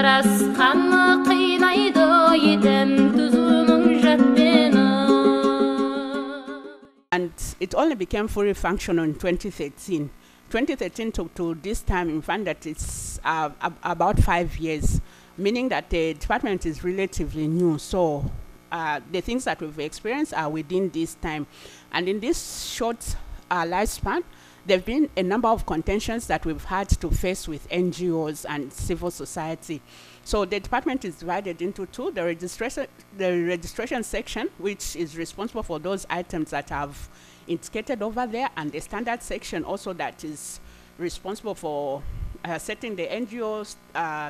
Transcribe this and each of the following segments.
Yarasqanı qıynaydı yetem tuzunun jatbeni. And it only became fully functional in 2013. 2013 to this time, in fact, that it's about 5 years, meaning that the department is relatively new. So the things that we've experienced are within this time. And in this short lifespan, there have been a number of contentions that we've had to face with NGOs and civil society. So the department is divided into two: the registration section, which is responsible for those items that have indicated over there, and the standard section also that is responsible for setting the NGOs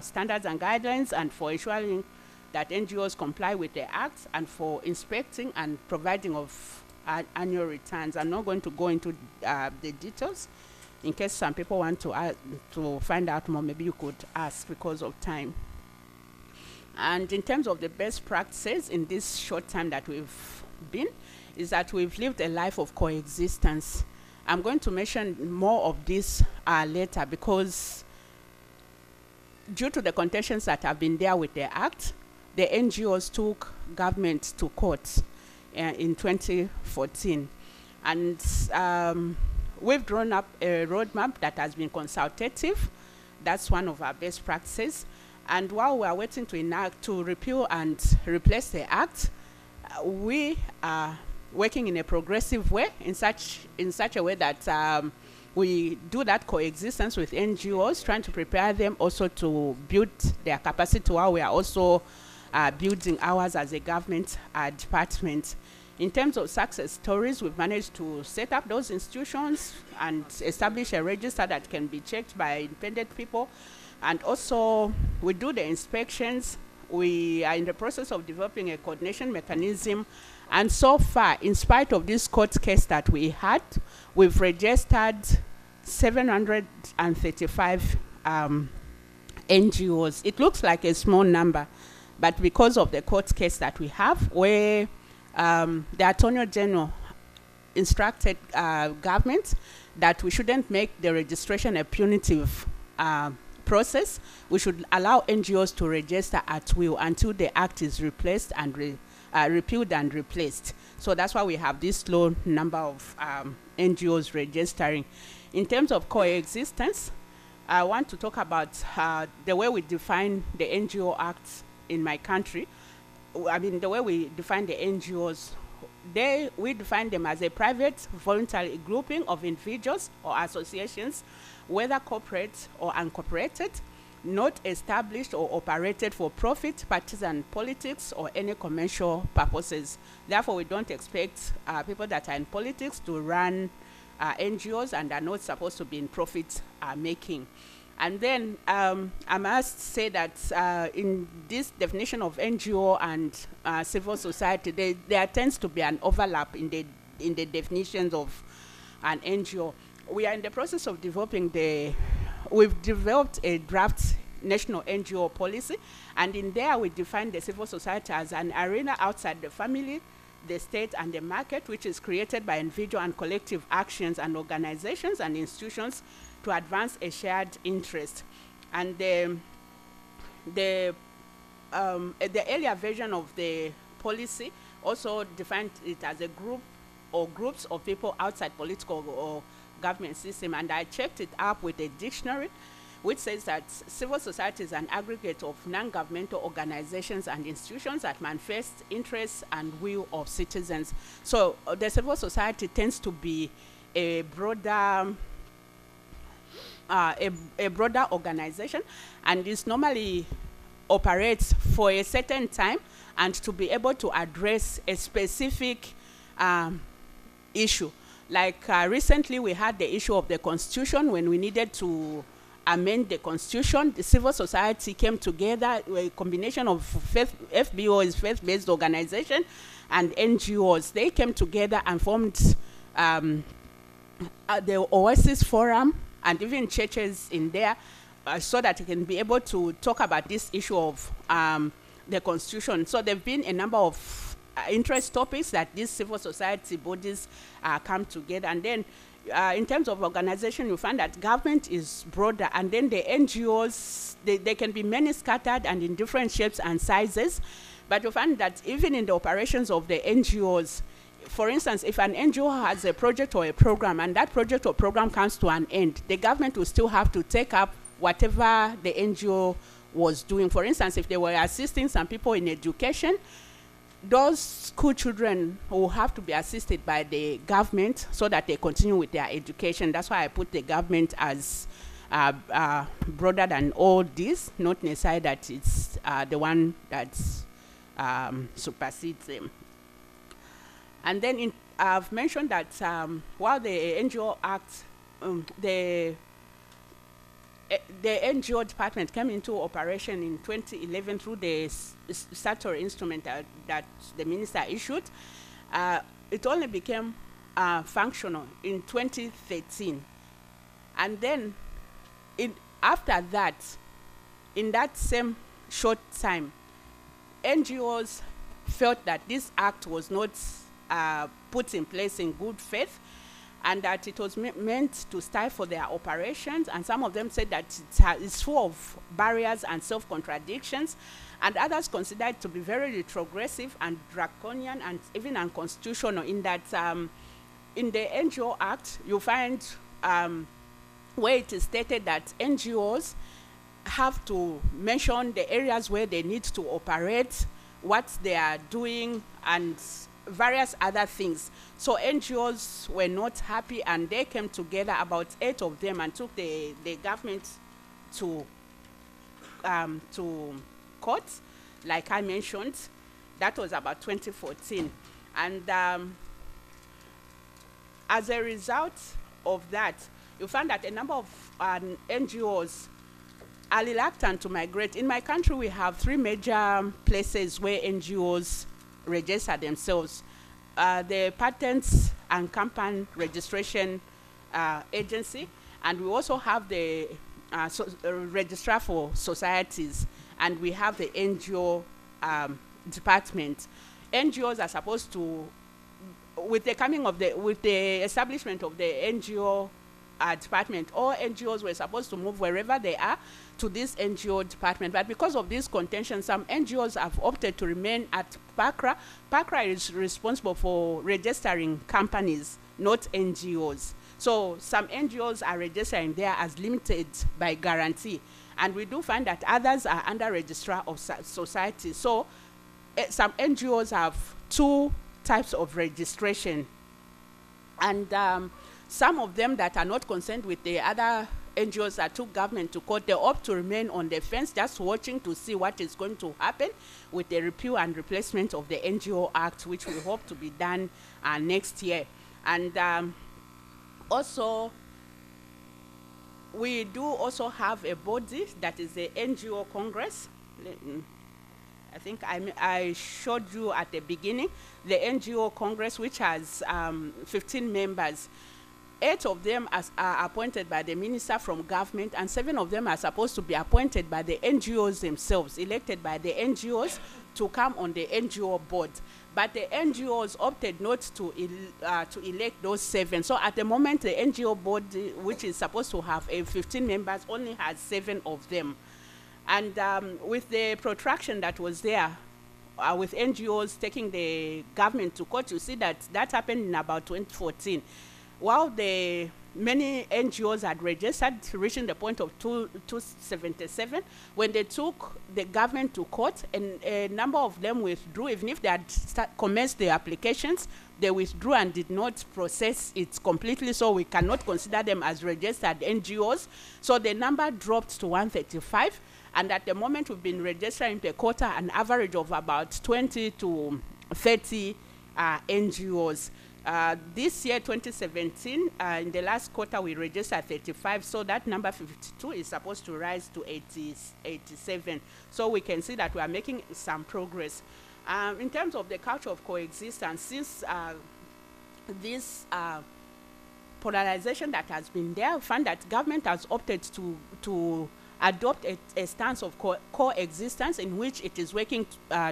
standards and guidelines, and for ensuring that NGOs comply with the acts, and for inspecting and providing of annual returns. I'm not going to go into the details. In case some people want to find out more, maybe you could ask because of time. And in terms of the best practices in this short time that we've been, is that we've lived a life of coexistence. I'm going to mention more of this later, because due to the contentions that have been there with the act, the NGOs took government to court in 2014. And we've drawn up a roadmap that has been consultative. That's one of our best practices. And while we are waiting to enact, to repeal and replace the act, we are working in a progressive way, in such a way that we do that coexistence with NGOs, trying to prepare them also to build their capacity, while we are also building ours as a government department. In terms of success stories, we've managed to set up those institutions and establish a register that can be checked by independent people. And also, we do the inspections. We are in the process of developing a coordination mechanism. And so far, in spite of this court case that we had, we've registered 735 NGOs. It looks like a small number, but because of the court case that we have, where the Attorney General instructed government that we shouldn't make the registration a punitive process, we should allow NGOs to register at will until the act is replaced and repealed and replaced. So that's why we have this low number of NGOs registering. In terms of coexistence, I want to talk about the way we define the NGO Act in my country. I mean, the way we define the NGOs, we define them as a private voluntary grouping of individuals or associations, whether corporate or uncorporated, not established or operated for profit, partisan politics, or any commercial purposes. Therefore, we don't expect people that are in politics to run NGOs and are not supposed to be in profit making. And then I must say that in this definition of NGO and civil society, there tends to be an overlap in the definitions of an NGO. We are in the process of developing we've developed a draft national NGO policy, and in there we define the civil society as an arena outside the family, the state, and the market, which is created by individual and collective actions and organizations and institutions to advance a shared interest. And the earlier version of the policy also defined it as a group or groups of people outside political or government system. And I checked it up with a dictionary, which says that civil society is an aggregate of non-governmental organizations and institutions that manifest interests and will of citizens. So the civil society tends to be a broader organization, and this normally operates for a certain time and to be able to address a specific issue. Like recently we had the issue of the Constitution. When we needed to amend the Constitution, the civil society came together, a combination of FBOs, faith-based organization, and NGOs. They came together and formed the Oasis Forum, and even churches in there, so that you can be able to talk about this issue of the Constitution. So there have been a number of interest topics that these civil society bodies come together. And then in terms of organization, you find that government is broader, and then the NGOs, they can be many scattered and in different shapes and sizes. But you find that even in the operations of the NGOs, for instance, if an NGO has a project or a program, and that project or program comes to an end, the government will still have to take up whatever the NGO was doing. For instance, if they were assisting some people in education, those school children will have to be assisted by the government so that they continue with their education. That's why I put the government as broader than all this, not necessarily that it's the one that supersedes them. And then I've mentioned that while the NGO Act, the NGO department came into operation in 2011 through the statutory instrument that the minister issued, it only became functional in 2013. And then after that, in that same short time, NGOs felt that this act was not put in place in good faith, and that it was meant to stifle their operations. And some of them said that it's full of barriers and self-contradictions, and others considered it to be very retrogressive and draconian and even unconstitutional, in that in the NGO Act, you find where it is stated that NGOs have to mention the areas where they need to operate, what they are doing, and various other things. So NGOs were not happy, and they came together, about 8 of them, and took the government to court, like I mentioned. That was about 2014. And as a result of that, you find that a number of NGOs are reluctant to migrate. In my country, we have 3 major places where NGOs register themselves. The Patents and Company Registration Agency, and we also have the Registrar for Societies, and we have the NGO department. NGOs are supposed to, with the establishment of the NGO department, all NGOs were supposed to move wherever they are to this NGO department. But because of this contention, some NGOs have opted to remain at PACRA. PACRA is responsible for registering companies, not NGOs. So some NGOs are registering there as limited by guarantee. And we do find that others are under registrar of society. So some NGOs have 2 types of registration. And some of them that are not concerned with the other NGOs that took government to court, they opt to remain on the fence, just watching to see what is going to happen with the repeal and replacement of the NGO Act, which we hope to be done next year. And also, we do also have a body that is the NGO Congress. I think I showed you at the beginning, the NGO Congress, which has 15 members. 8 of them are appointed by the minister from government, and 7 of them are supposed to be appointed by the NGOs themselves, elected by the NGOs to come on the NGO board. But the NGOs opted not to elect those 7. So at the moment, the NGO board, which is supposed to have 15 members, only has 7 of them. And with the protraction that was there, with NGOs taking the government to court, you see that happened in about 2014. While many NGOs had registered, reaching the point of 277, when they took the government to court, and a number of them withdrew. Even if they had commenced their applications, they withdrew and did not process it completely, so we cannot consider them as registered NGOs. So the number dropped to 135, and at the moment we've been registering per quarter an average of about 20 to 30 NGOs. This year, 2017, in the last quarter, we registered 35, so that number 52 is supposed to rise to 87. So we can see that we are making some progress. In terms of the culture of coexistence, since this polarization that has been there, we found that government has opted to adopt a stance of coexistence, in which it is working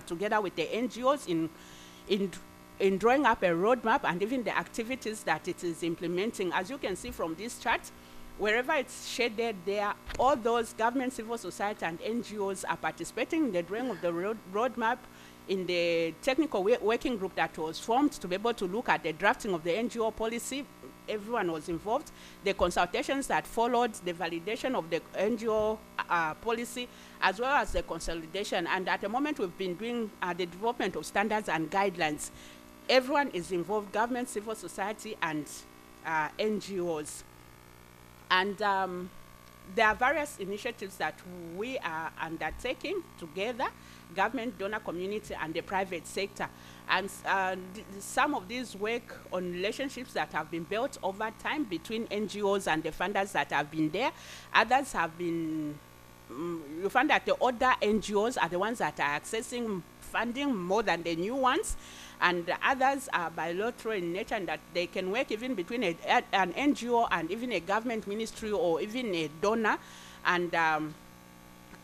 together with the NGOs in in drawing up a roadmap and even the activities that it is implementing. As you can see from this chart, wherever it's shaded there, all those government, civil society, and NGOs are participating in the drawing of the roadmap, in the technical working group that was formed to be able to look at the drafting of the NGO policy. Everyone was involved. The consultations that followed, the validation of the NGO policy, as well as the consolidation. And at the moment, we've been doing the development of standards and guidelines. Everyone is involved, government, civil society, and NGOs. And there are various initiatives that we are undertaking together, government, donor community, and the private sector. And some of these work on relationships that have been built over time between NGOs and the funders that have been there. Others have been, you find that the older NGOs are the ones that are accessing funding more than the new ones. And the others are bilateral in nature, and that they can work even between an NGO and even a government ministry or even a donor. And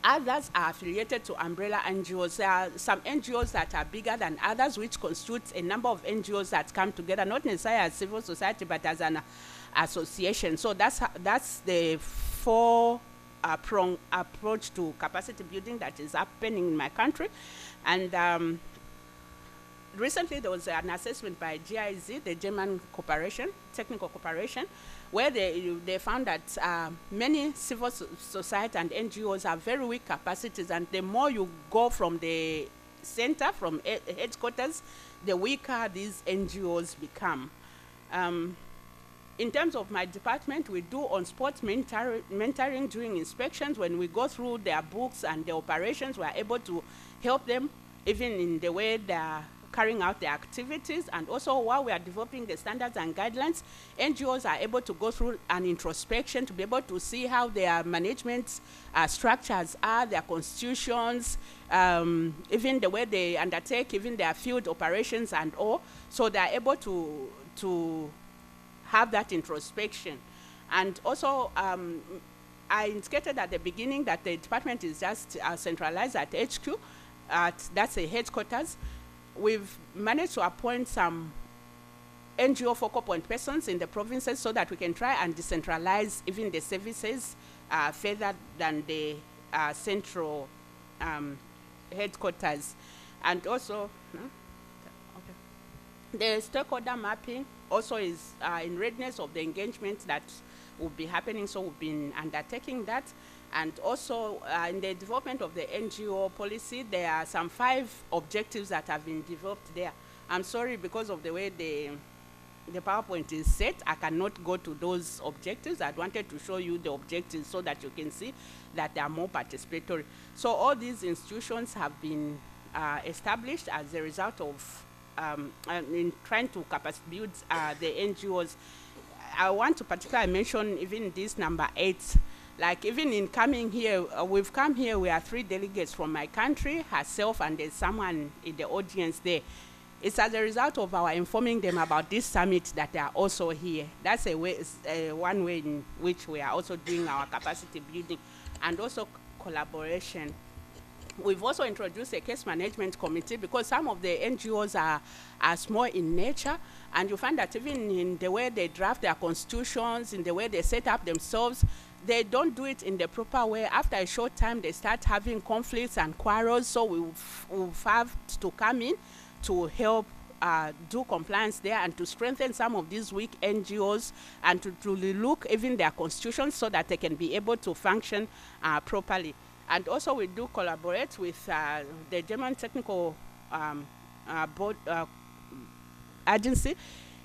others are affiliated to umbrella NGOs. There are some NGOs that are bigger than others, which constitutes a number of NGOs that come together, not necessarily as civil society, but as an association. So that's the four-prong approach to capacity building that is happening in my country. And recently, there was an assessment by GIZ, the German corporation, technical corporation, where they found that many civil society and NGOs have very weak capacities, and the more you go from the center, from headquarters, the weaker these NGOs become. In terms of my department, we do on-spot mentoring during inspections. When we go through their books and the operations, we are able to help them even in the way they are carrying out their activities. And also, while we are developing the standards and guidelines, NGOs are able to go through an introspection to be able to see how their management structures are, their constitutions, even the way they undertake even their field operations and all. So they are able to have that introspection. And also, I indicated at the beginning that the department is just centralized at HQ, that's a headquarters. We've managed to appoint some NGO focal point persons in the provinces so that we can try and decentralize even the services further than the central headquarters. And also, the stakeholder mapping also is in readiness of the engagement that will be happening, so we've been undertaking that. And also, in the development of the NGO policy, there are some 5 objectives that have been developed there. I'm sorry, because of the way the PowerPoint is set, I cannot go to those objectives. I wanted to show you the objectives so that you can see that they are more participatory. So all these institutions have been established as a result of in trying to capacity build the NGOs. I want to particularly mention even this number 8. Like even in coming here, we've come here, we are 3 delegates from my country, herself, and there's someone in the audience there. It's as a result of our informing them about this summit that they are also here. That's a way, one way in which we are also doing our capacity building, and also collaboration. We've also introduced a case management committee because some of the NGOs are small in nature, and you find that even in the way they draft their constitutions, in the way they set up themselves, they don't do it in the proper way. After a short time, they start having conflicts and quarrels, so we'll have to come in to help do compliance there and to strengthen some of these weak NGOs and to look even their constitutions so that they can be able to function properly. And also we do collaborate with the German Technical Board Agency,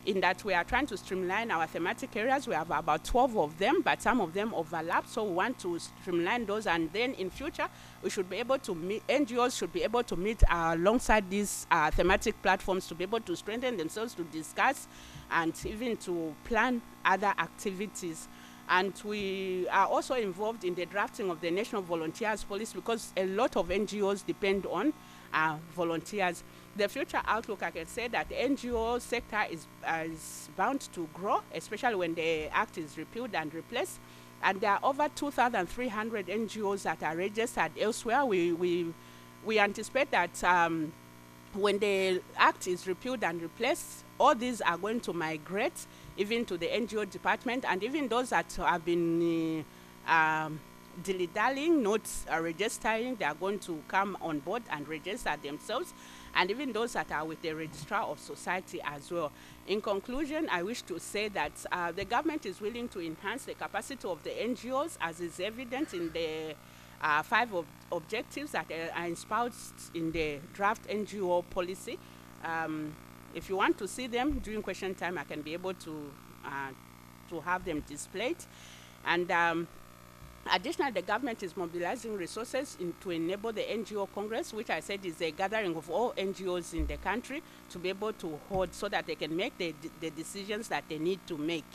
in that we are trying to streamline our thematic areas. We have about 12 of them, but some of them overlap, so we want to streamline those, and then in future we should be able to meet, NGOs should be able to meet alongside these thematic platforms to be able to strengthen themselves, to discuss and even to plan other activities. And we are also involved in the drafting of the National Volunteers Policy because a lot of NGOs depend on volunteers. The future outlook, I can say that the NGO sector is bound to grow, especially when the Act is repealed and replaced. And there are over 2,300 NGOs that are registered elsewhere. We anticipate that when the act is repealed and replaced, all these are going to migrate even to the NGO department, and even those that have been dilly-dallying, not registering, they are going to come on board and register themselves, and even those that are with the registrar of society as well. In conclusion, I wish to say that the government is willing to enhance the capacity of the NGOs, as is evident in the 5 objectives that are espoused in the draft NGO policy. If you want to see them during question time, I can be able to have them displayed. And additionally, the government is mobilizing resources to enable the NGO Congress, which I said is a gathering of all NGOs in the country, to be able to hold so that they can make the decisions that they need to make,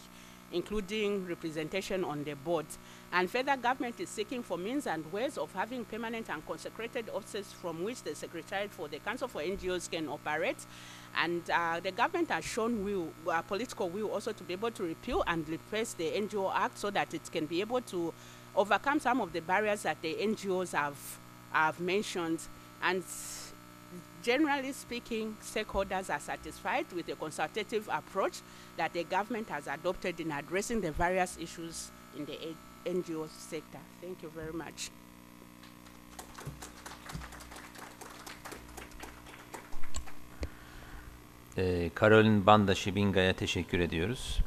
including representation on the board. And further, government is seeking for means and ways of having permanent and consecrated offices from which the Secretariat for the Council for NGOs can operate. And the government has shown political will also to be able to repeal and replace the NGO Act so that it can be able to overcome some of the barriers that the NGOs have mentioned. And generally speaking, stakeholders are satisfied with the consultative approach that the government has adopted in addressing the various issues in the NGO sector. Thank you very much. Karolin Banda-Şibinga'ya teşekkür ediyoruz.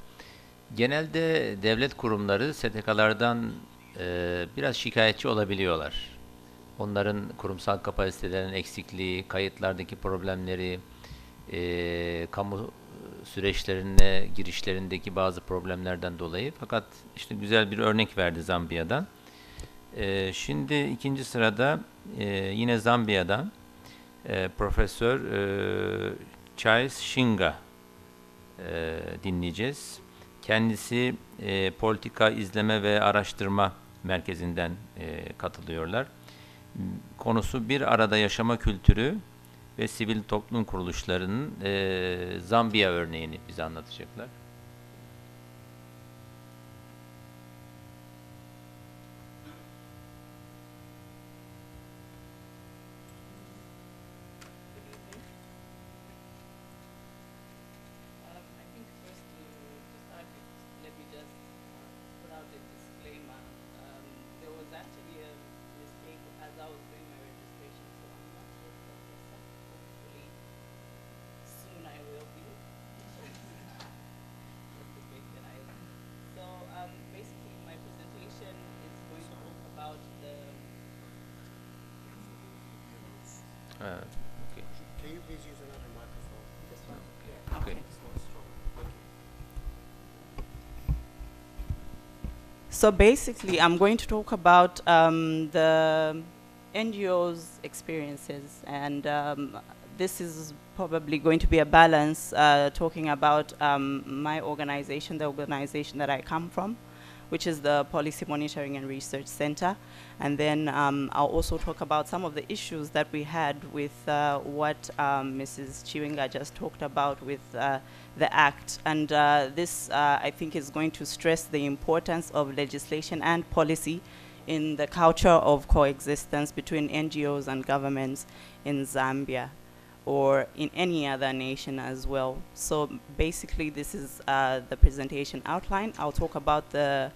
Genelde devlet kurumları STK'lardan biraz şikayetçi olabiliyorlar. Onların kurumsal kapasitelerinin eksikliği, kayıtlardaki problemleri, kamu süreçlerine girişlerindeki bazı problemlerden dolayı. Fakat işte güzel bir örnek verdi Zambiya'dan. Şimdi ikinci sırada yine Zambiya'dan Profesör Charles Shinga dinleyeceğiz. Kendisi Politika İzleme ve Araştırma Merkezi'nden katılıyorlar. Konusu bir arada yaşama kültürü ve sivil toplum kuruluşlarının Zambiya örneğini bize anlatacaklar. Okay. Can you please use another microphone? This one? Okay. Okay. It's not strong. So basically, I'm going to talk about the NGO's experiences, and this is probably going to be a balance talking about my organization, the organization that I come from, which is the Policy Monitoring and Research Center. And then I'll also talk about some of the issues that we had with what Mrs. Chiwinga just talked about with the Act. And this, I think, is going to stress the importance of legislation and policy in the culture of coexistence between NGOs and governments in Zambia, or in any other nation as well. So basically, this is the presentation outline. I'll talk about the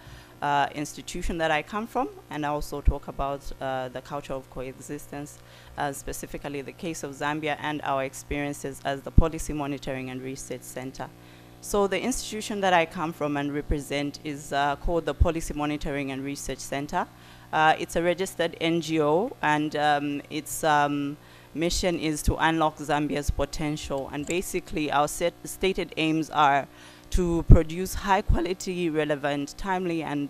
institution that I come from, and also talk about the culture of coexistence, specifically the case of Zambia and our experiences as the Policy Monitoring and Research Center. So the institution that I come from and represent is called the Policy Monitoring and Research Center. It's a registered NGO, and its mission is to unlock Zambia's potential. And basically, our stated aims are to produce high quality, relevant, timely, and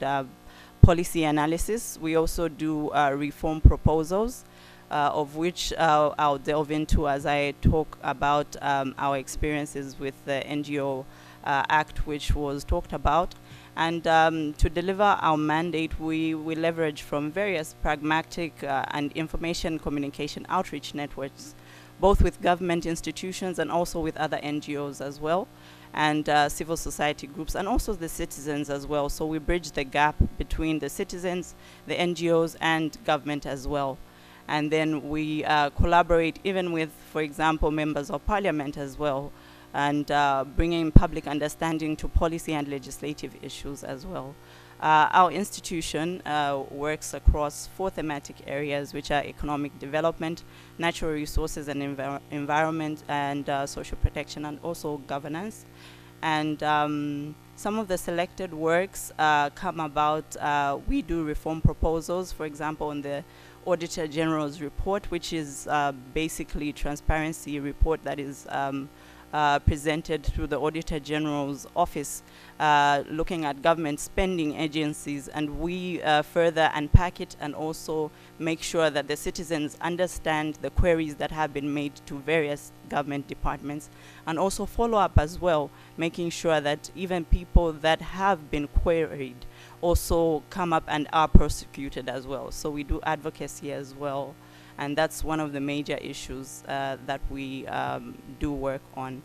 policy analysis. We also do reform proposals, of which I'll delve into as I talk about our experiences with the NGO Act, which was talked about. And to deliver our mandate, we leverage from various pragmatic and information communication outreach networks, both with government institutions and also with other NGOs as well, and civil society groups, and also the citizens as well. So we bridge the gap between the citizens, the NGOs, and government as well. And then we collaborate even with, for example, members of parliament as well, and bringing public understanding to policy and legislative issues as well. Our institution works across 4 thematic areas, which are economic development, natural resources and environment, and social protection, and also governance. And some of the selected works come about, we do reform proposals, for example, in the Auditor General's report, which is basically transparency report that is presented through the Auditor General's office, looking at government spending agencies, and we further unpack it and also make sure that the citizens understand the queries that have been made to various government departments, and also follow up as well, making sure that even people that have been queried also come up and are prosecuted as well. So we do advocacy as well, and that's one of the major issues that we do work on.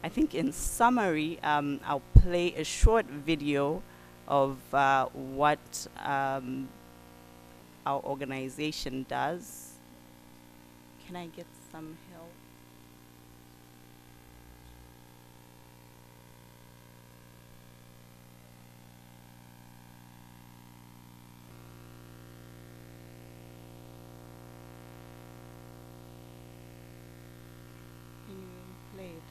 I think in summary, I'll play a short video of what our organization does. Can I get some help? Can you play it?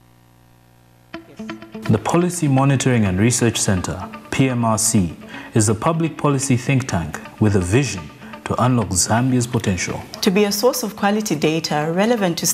Yes. The Policy Monitoring and Research Center, PMRC, is a public policy think tank with a vision to unlock Zambia's potential. To be a source of quality data relevant to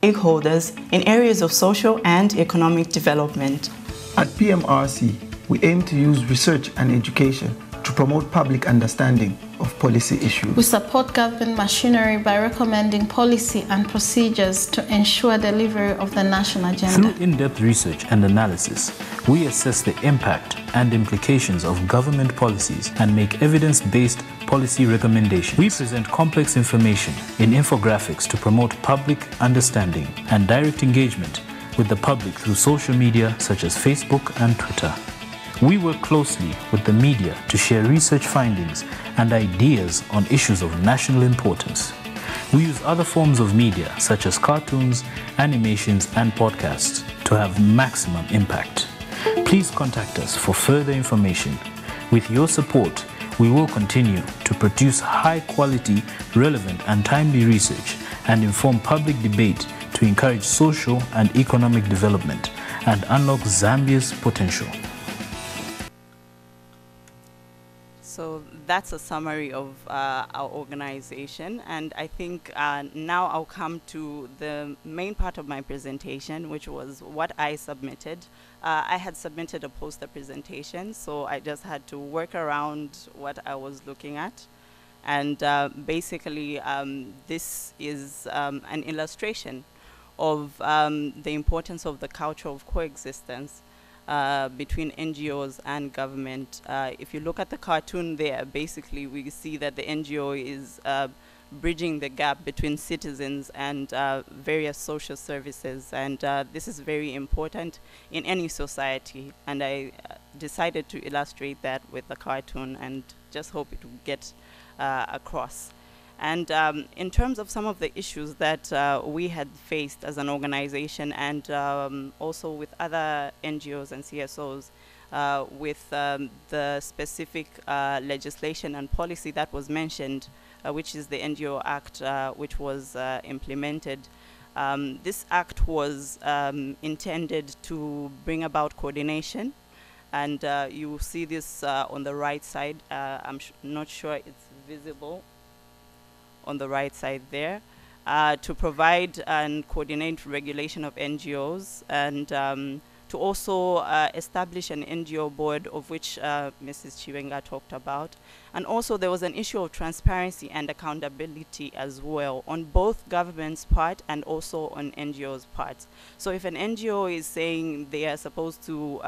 stakeholders in areas of social and economic development. At PMRC, we aim to use research and education to promote public understanding of policy issues. We support government machinery by recommending policy and procedures to ensure delivery of the national agenda. Through in-depth research and analysis, we assess the impact and implications of government policies and make evidence-based policy recommendations. We present complex information in infographics to promote public understanding and direct engagement with the public through social media such as Facebook and Twitter. We work closely with the media to share research findings and ideas on issues of national importance. We use other forms of media such as cartoons, animations, and podcasts to have maximum impact. Please contact us for further information. With your support, we will continue to produce high-quality, relevant, and timely research and inform public debate to encourage social and economic development and unlock Zambia's potential. So that's a summary of our organization, and I think now I'll come to the main part of my presentation, which was what I submitted. I had submitted a poster presentation, so I just had to work around what I was looking at. And basically, this is an illustration of the importance of the culture of coexistence between NGOs and government. If you look at the cartoon there, basically we see that the NGO is bridging the gap between citizens and various social services, and this is very important in any society, and I decided to illustrate that with the cartoon and just hope it will get across. And in terms of some of the issues that we had faced as an organization, and also with other NGOs and CSOs, with the specific legislation and policy that was mentioned, which is the NGO Act, which was implemented. This act was intended to bring about coordination, and you will see this on the right side. I'm not sure it's visible on the right side there, to provide and coordinate regulation of NGOs, and to also establish an NGO board, of which Mrs. Chiwenga talked about. And also there was an issue of transparency and accountability as well, on both government's part and also on NGOs' part. So if an NGO is saying they are supposed to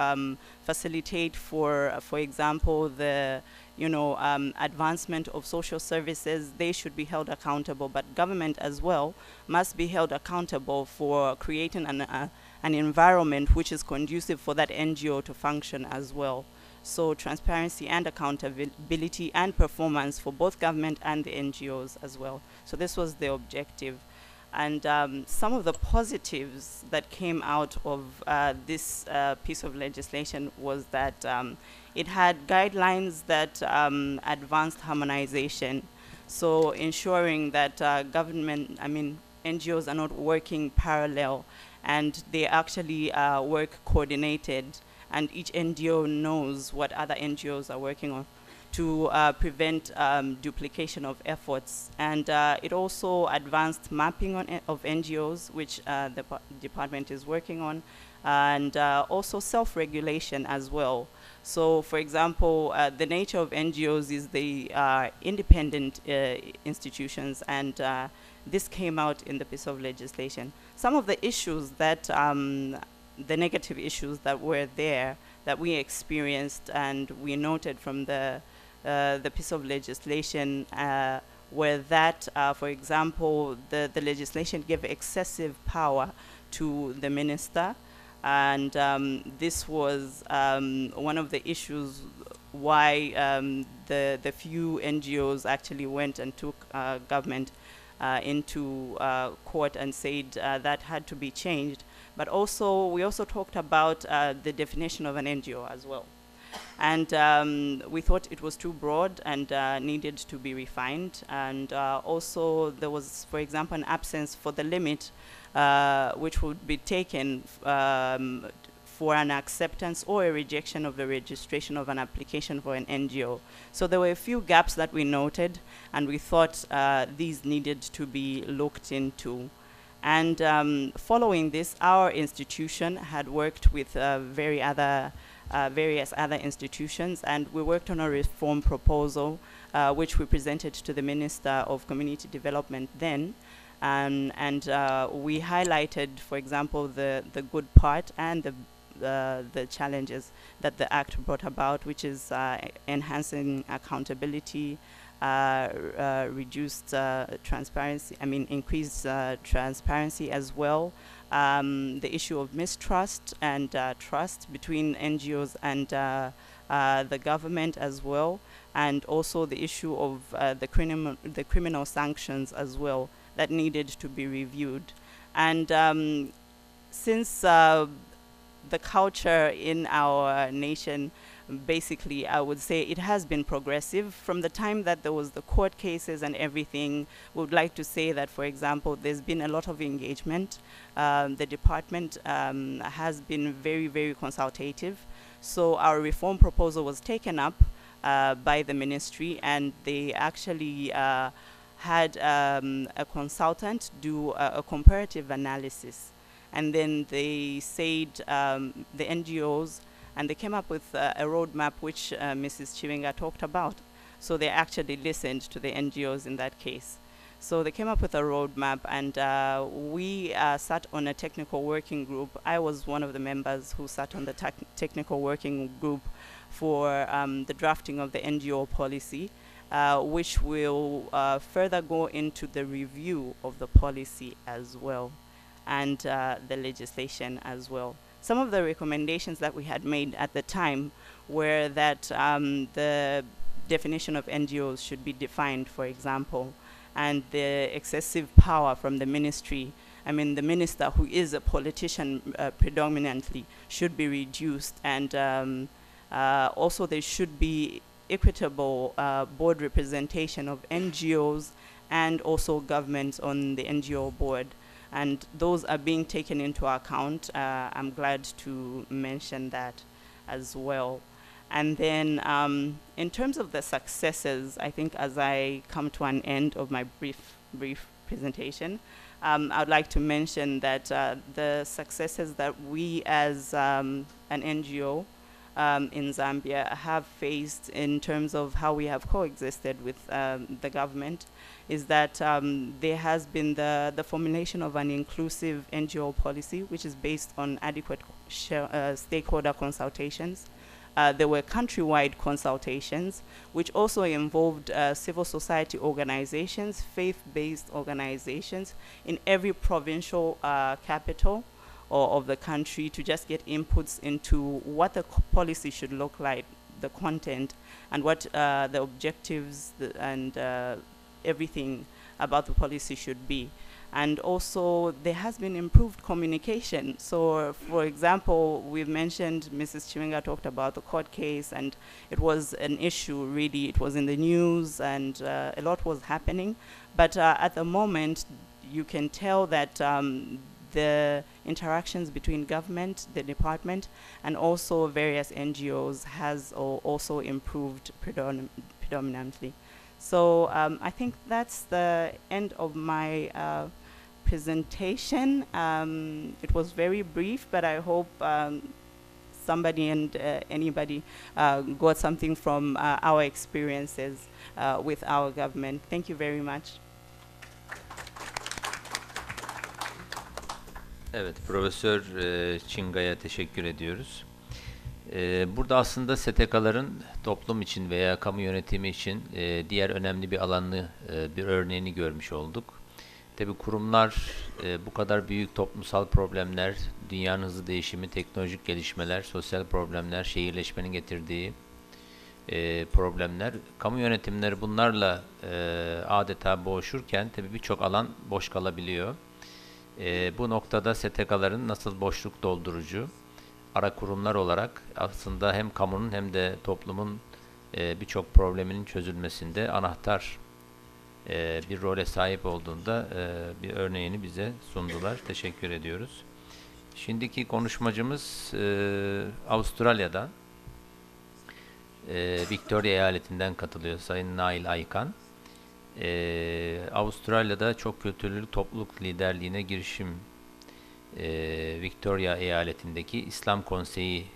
facilitate for example, the advancement of social services, they should be held accountable. But government as well must be held accountable for creating an environment which is conducive for that NGO to function as well. So transparency and accountability and performance for both government and the NGOs as well. So this was the objective. And some of the positives that came out of this piece of legislation was that it had guidelines that advanced harmonization. So ensuring that NGOs are not working parallel, and they actually work coordinated, and each NGO knows what other NGOs are working on to prevent duplication of efforts. And it also advanced mapping of NGOs, which the department is working on, and also self-regulation as well. So, for example, the nature of NGOs is they are independent institutions, and this came out in the piece of legislation. Some of the issues that, the negative issues that were there, that we experienced and we noted from the piece of legislation were that, for example, the legislation gave excessive power to the minister, and this was one of the issues why the few NGOs actually went and took government into court and said that had to be changed. But also, we also talked about the definition of an NGO as well. And we thought it was too broad and needed to be refined. And also, there was, for example, an absence for the limit which would be taken for an acceptance or a rejection of the registration of an application for an NGO. So there were a few gaps that we noted, and we thought these needed to be looked into. And following this, our institution had worked with various other institutions, and we worked on a reform proposal, which we presented to the Minister of Community Development then. And we highlighted, for example, the good part and the challenges that the Act brought about, which is enhancing accountability, reduced transparency, increased transparency as well, the issue of mistrust and trust between NGOs and the government as well, and also the issue of the criminal sanctions as well that needed to be reviewed. And since the culture in our nation, basically, I would say it has been progressive from the time that there was the court cases and everything. We would like to say that, for example, there's been a lot of engagement. The department has been very, very consultative. So our reform proposal was taken up by the ministry, and they actually had a consultant do a comparative analysis. And then they said, the NGOs, and they came up with a roadmap which Mrs. Chiwenga talked about. So they actually listened to the NGOs in that case. So they came up with a roadmap, and we sat on a technical working group. I was one of the members who sat on the technical working group for the drafting of the NGO policy, which will further go into the review of the policy as well, and the legislation as well. Some of the recommendations that we had made at the time were that the definition of NGOs should be defined, for example, and the excessive power from the ministry. The minister, who is a politician predominantly, should be reduced, and also there should be equitable board representation of NGOs and also governments on the NGO board. And those are being taken into account. I'm glad to mention that as well. And then in terms of the successes, I think as I come to an end of my brief presentation, I would like to mention that the successes that we as an NGO in Zambia have faced in terms of how we have coexisted with the government is that there has been the formulation of an inclusive NGO policy, which is based on adequate stakeholder consultations. There were countrywide consultations, which also involved civil society organizations, faith-based organizations in every provincial capital or of the country to just get inputs into what the policy should look like, the content, and what the objectives and everything about the policy should be. And also, there has been improved communication. So, for example, we've mentioned, Mrs. Chiwenga talked about the court case, and it was an issue, really. It was in the news, and a lot was happening. But at the moment, you can tell that the interactions between government, the department, and also various NGOs has also improved predominantly. So I think that's the end of my presentation. It was very brief, but I hope somebody and anybody got something from our experiences with our government. Thank you very much. Evet, Profesör Çinga'ya teşekkür ediyoruz. Burada aslında STK'ların toplum için veya kamu yönetimi için diğer önemli bir alanı, bir örneğini görmüş olduk. Tabii kurumlar bu kadar büyük toplumsal problemler, dünyanın hızlı değişimi, teknolojik gelişmeler, sosyal problemler, şehirleşmenin getirdiği problemler, kamu yönetimleri bunlarla adeta boğuşurken tabii birçok alan boş kalabiliyor. Bu noktada STK'ların nasıl boşluk doldurucu ara kurumlar olarak aslında hem kamunun hem de toplumun birçok probleminin çözülmesinde anahtar bir role sahip olduğunda bir örneğini bize sundular. Teşekkür ediyoruz. Şimdiki konuşmacımız Avustralya'dan, Victoria eyaletinden katılıyor Sayın Nail Aykan. Avustralya'da çok kültürlü topluluk liderliğine girişim Victoria eyaletindeki İslam Konseyi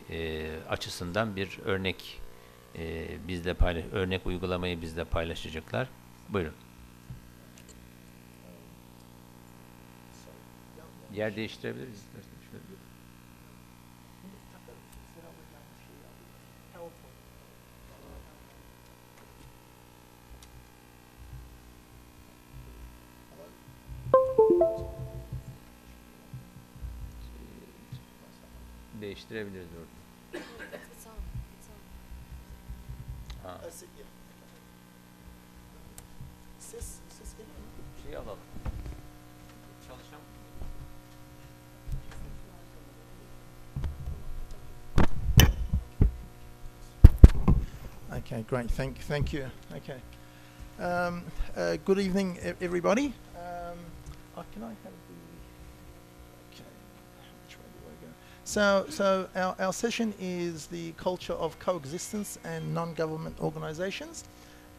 açısından bir örnek örnek uygulamayı bizle paylaşacaklar. Buyurun. Yer değiştirebiliriz. Değiştirebiliriz orada. Ha. Şeyi alalım. Çalışan. Okay, great. Thank you. Okay. Good evening, everybody. Can I have the? Okay. Which way do I go? So our session is the culture of coexistence and non-government organisations.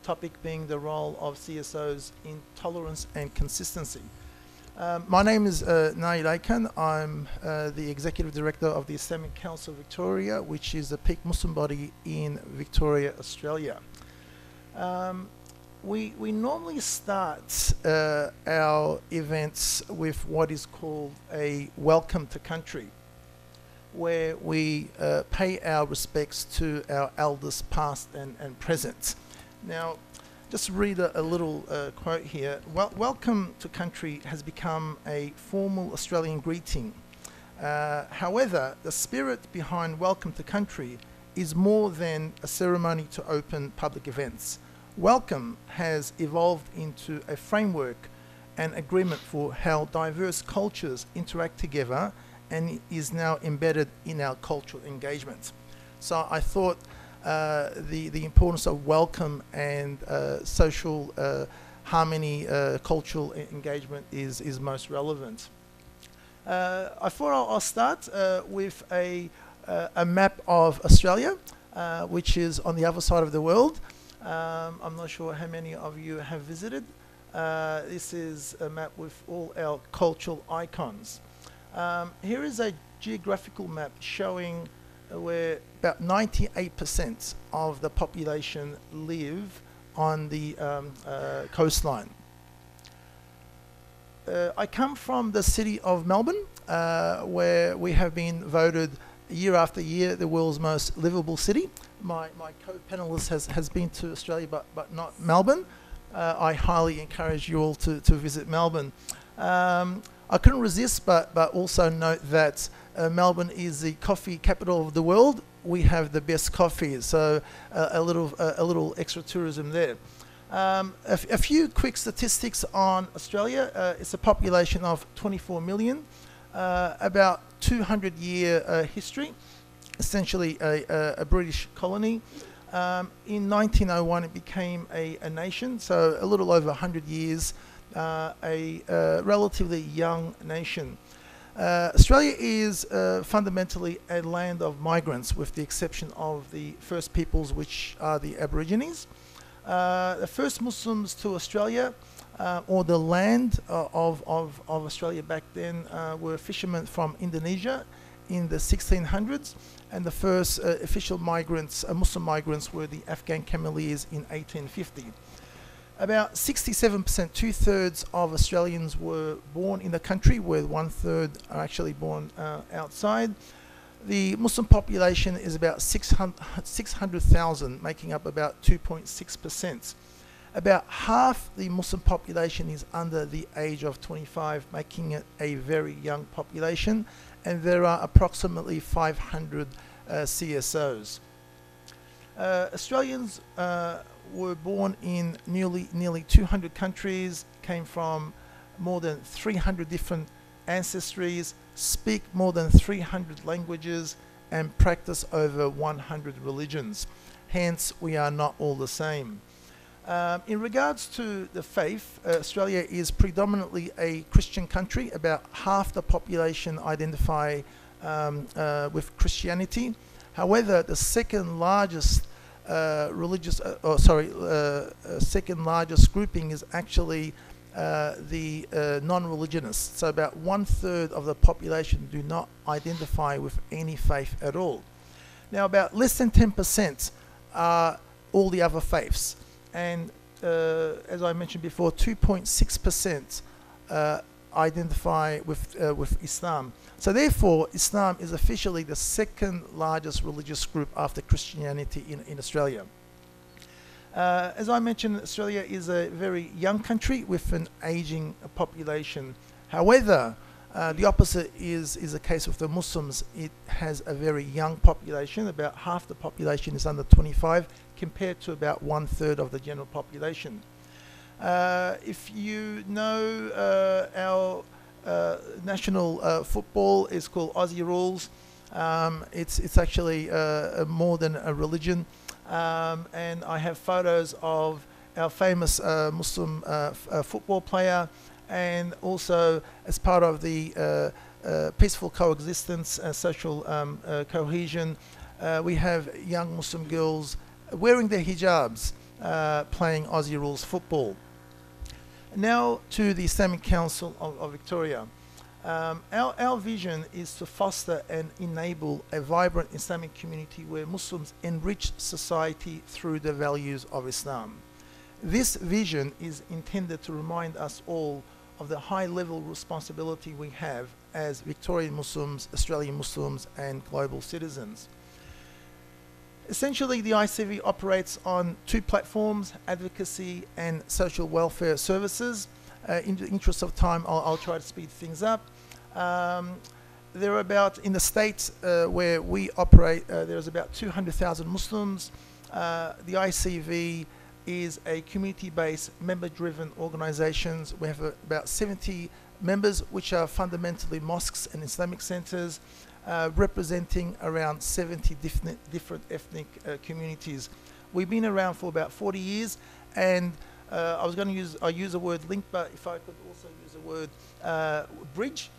Topic being the role of CSOs in tolerance and consistency. My name is Nail Aykan. I'm the Executive Director of the Islamic Council of Victoria, which is a peak Muslim body in Victoria, Australia. We normally start our events with what is called a welcome to country, where we pay our respects to our elders past and present. Now, just read a little quote here. Welcome to country has become a formal Australian greeting. However, the spirit behind welcome to country is more than a ceremony to open public events. Welcome has evolved into a framework and agreement for how diverse cultures interact together and is now embedded in our cultural engagement. So I thought the importance of welcome and social harmony, cultural engagement is most relevant. I thought I'll start with a map of Australia, which is on the other side of the world. I'm not sure how many of you have visited. This is a map with all our cultural icons. Here is a geographical map showing where about 98% of the population live on the coastline. I come from the city of Melbourne, where we have been voted year after year the world's most livable city. My co-panelist has been to Australia but not Melbourne. I highly encourage you all to visit Melbourne. I couldn't resist but also note that Melbourne is the coffee capital of the world. We have the best coffee, so a little extra tourism there. A few quick statistics on Australia. It's a population of 24 million, about 200-year history, essentially a British colony. In 1901 it became a nation, so a little over 100 years, a relatively young nation. Australia is fundamentally a land of migrants, with the exception of the first peoples, which are the Aborigines. The first Muslims to Australia, or the land of Australia back then, were fishermen from Indonesia in the 1600s, and the first official migrants, Muslim migrants, were the Afghan Cameleers in 1850. About 67%, 2/3 of Australians were born in the country, where 1/3 are actually born outside. The Muslim population is about 600,000, making up about 2.6%. About half the Muslim population is under the age of 25, making it a very young population, and there are approximately 500 CSOs. Australians were born in nearly 200 countries, came from more than 300 different ancestries, speak more than 300 languages, and practice over 100 religions. Hence, we are not all the same. In regards to the faith, Australia is predominantly a Christian country. About half the population identify with Christianity. However, the second largest second largest grouping is actually the non-religionists. So about 1/3 of the population do not identify with any faith at all. Now, about less than 10% are all the other faiths, and as I mentioned before, 2.6% identify with Islam. So therefore, Islam is officially the second largest religious group after Christianity in Australia. As I mentioned, Australia is a very young country with an aging population. However, the opposite is the case with the Muslims. It has a very young population. About half the population is under 25, compared to about 1/3 of the general population. If you know our national football is called Aussie Rules. It's actually more than a religion, and I have photos of our famous Muslim football player, and also as part of the peaceful coexistence, social cohesion, we have young Muslim girls wearing their hijabs, playing Aussie Rules football. Now to the Islamic Council of Victoria. Our vision is to foster and enable a vibrant Islamic community where Muslims enrich society through the values of Islam. This vision is intended to remind us all of the high-level responsibility we have as Victorian Muslims, Australian Muslims, and global citizens. Essentially, the ICV operates on two platforms, advocacy and social welfare services. In the interest of time, I'll try to speed things up. There are about, in the states where we operate, there's about 200,000 Muslims. The ICV is a community-based, member-driven organizations. We have about 70 members, which are fundamentally mosques and Islamic centers, representing around 70 different ethnic communities. We've been around for about 40 years, and I use the word link, but if I could also use the word bridge.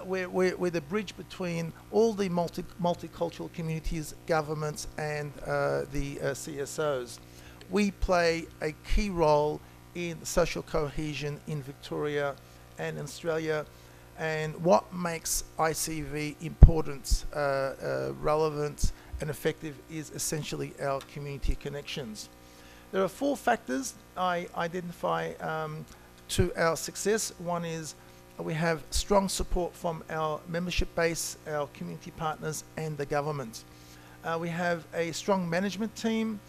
We're the bridge between all the multicultural communities, governments, and the CSOs. We play a key role in social cohesion in Victoria and in Australia. And what makes ICV important, relevant, and effective is essentially our community connections. There are 4 factors I identify to our success. One is we have strong support from our membership base, our community partners, and the government. We have a strong management team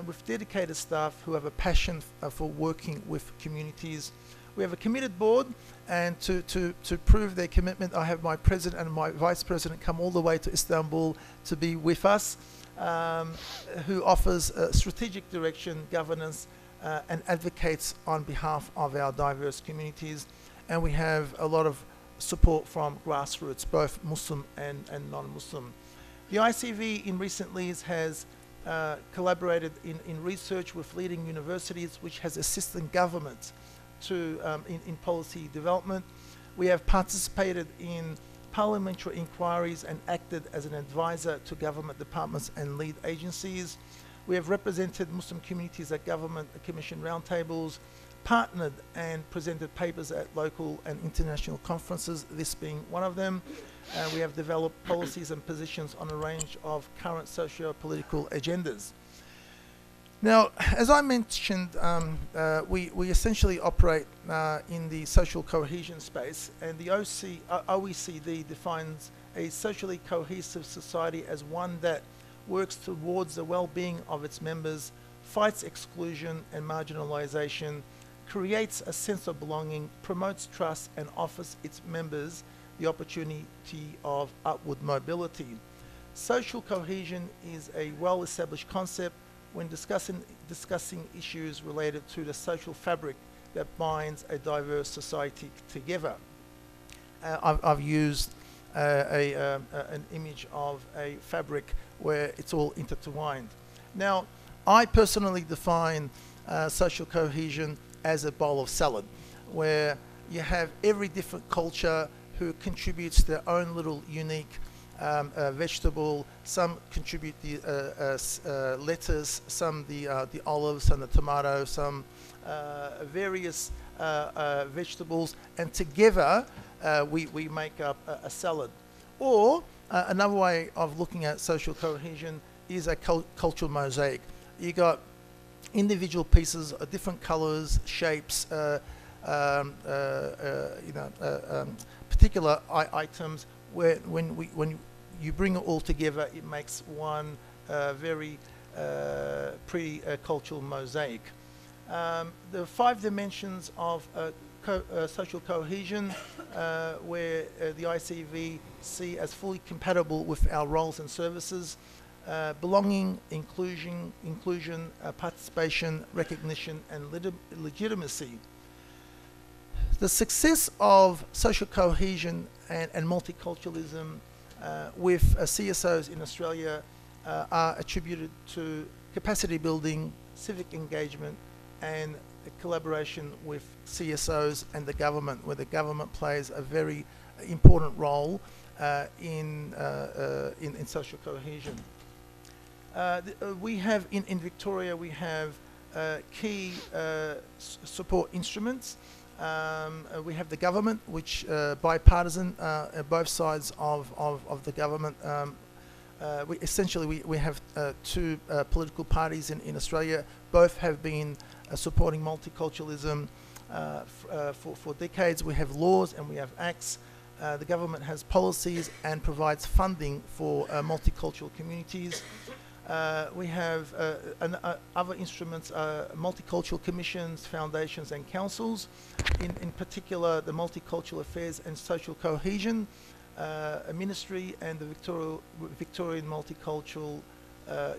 with dedicated staff who have a passion for working with communities. We have a committed board, and to prove their commitment, I have my president and my vice president come all the way to Istanbul to be with us, who offers strategic direction, governance, and advocates on behalf of our diverse communities. And we have a lot of support from grassroots, both Muslim and non-Muslim. The ICV in recent years has collaborated in research with leading universities, which has assisted governments to in policy development. We have participated in parliamentary inquiries and acted as an advisor to government departments and lead agencies. We have represented Muslim communities at government commission roundtables, partnered and presented papers at local and international conferences, this being one of them. We have developed policies and positions on a range of current socio-political agendas. Now, as I mentioned, we essentially operate in the social cohesion space, and the OECD defines a socially cohesive society as one that works towards the well-being of its members, fights exclusion and marginalization, creates a sense of belonging, promotes trust, and offers its members the opportunity of upward mobility. Social cohesion is a well-established concept when discussing issues related to the social fabric that binds a diverse society together. I've used an image of a fabric where it's all intertwined. Now, I personally define social cohesion as a bowl of salad, where you have every different culture who contributes their own little unique vegetable. Some contribute the lettuce, some the olives, some the tomato, some various vegetables, and together we make up a salad. Or another way of looking at social cohesion is a cultural mosaic. You got individual pieces of different colors, shapes, particular items, where when you bring it all together, it makes one very pretty cultural mosaic. The 5 dimensions of social cohesion, where the ICV see as fully compatible with our roles and services: belonging, inclusion, participation, recognition, and legitimacy. The success of social cohesion and multiculturalism with CSOs in Australia are attributed to capacity building, civic engagement, and collaboration with CSOs and the government, where the government plays a very important role in social cohesion. We have in Victoria, we have key support instruments. We have the government, which bipartisan, both sides of the government. We have 2 political parties in Australia. Both have been supporting multiculturalism for decades. We have laws and we have acts. The government has policies and provides funding for multicultural communities. We have other instruments, multicultural commissions, foundations, and councils. In particular, the Multicultural Affairs and Social Cohesion Ministry and the Victorian Multicultural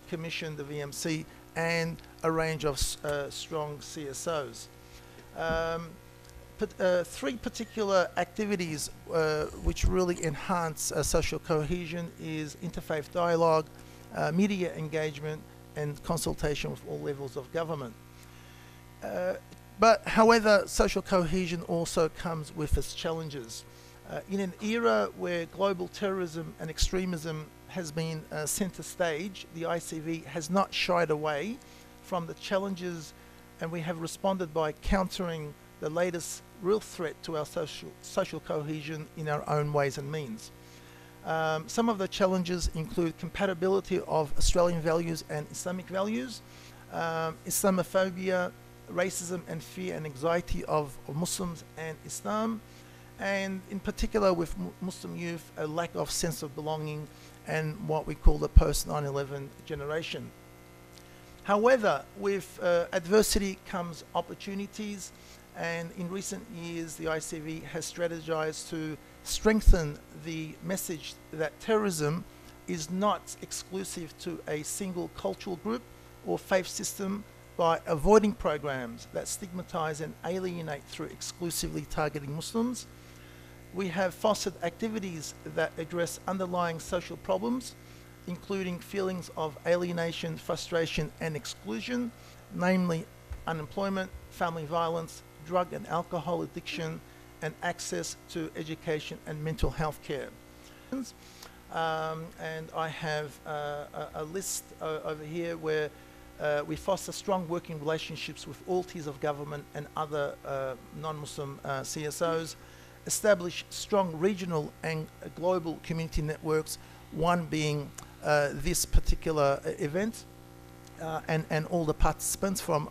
Commission, the VMC, and a range of strong CSOs. 3 particular activities which really enhance social cohesion is interfaith dialogue, media engagement, and consultation with all levels of government. But however, social cohesion also comes with its challenges. In an era where global terrorism and extremism has been center stage, the ICV has not shied away from the challenges, and we have responded by countering the latest real threat to our social cohesion in our own ways and means. Some of the challenges include compatibility of Australian values and Islamic values, Islamophobia, racism and fear and anxiety of Muslims and Islam, and in particular with Muslim youth, a lack of sense of belonging and what we call the post-9/11 generation. However, with adversity comes opportunities, And in recent years, the ICV has strategized to strengthen the message that terrorism is not exclusive to a single cultural group or faith system by avoiding programs that stigmatize and alienate through exclusively targeting Muslims. We have fostered activities that address underlying social problems, including feelings of alienation, frustration and exclusion, namely unemployment, family violence, drug and alcohol addiction, and access to education and mental health care. And I have a list over here where we foster strong working relationships with all tiers of government and other non-Muslim CSOs, establish strong regional and global community networks, one being this particular event, and all the participants from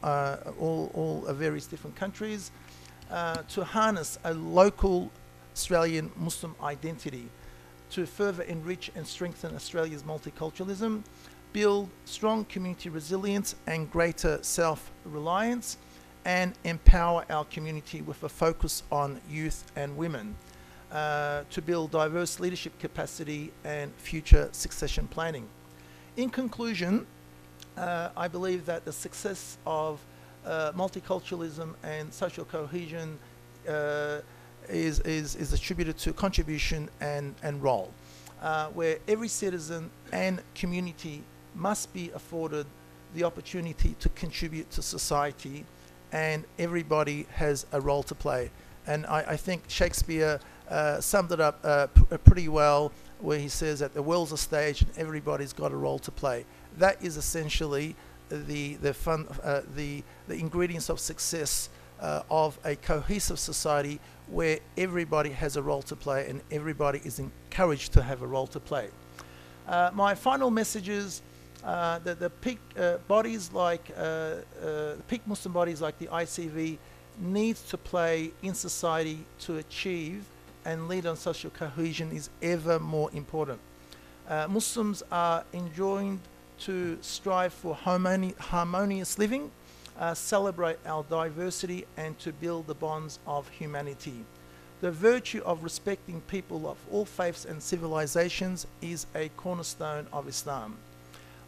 all various different countries, to harness a local Australian Muslim identity, to further enrich and strengthen Australia's multiculturalism, build strong community resilience and greater self-reliance, and empower our community with a focus on youth and women, to build diverse leadership capacity and future succession planning. In conclusion, I believe that the success of multiculturalism and social cohesion is attributed to contribution and role, where every citizen and community must be afforded the opportunity to contribute to society, and everybody has a role to play. And I think Shakespeare summed it up pretty well, where he says that the world's a stage and everybody's got a role to play. That is essentially the ingredients of success of a cohesive society where everybody has a role to play and everybody is encouraged to have a role to play. My final message is that the peak bodies like peak Muslim bodies like the ICV needs to play in society to achieve and lead on social cohesion is ever more important. Muslims are enjoined to strive for harmonious living, celebrate our diversity, and to build the bonds of humanity. The virtue of respecting people of all faiths and civilizations is a cornerstone of Islam.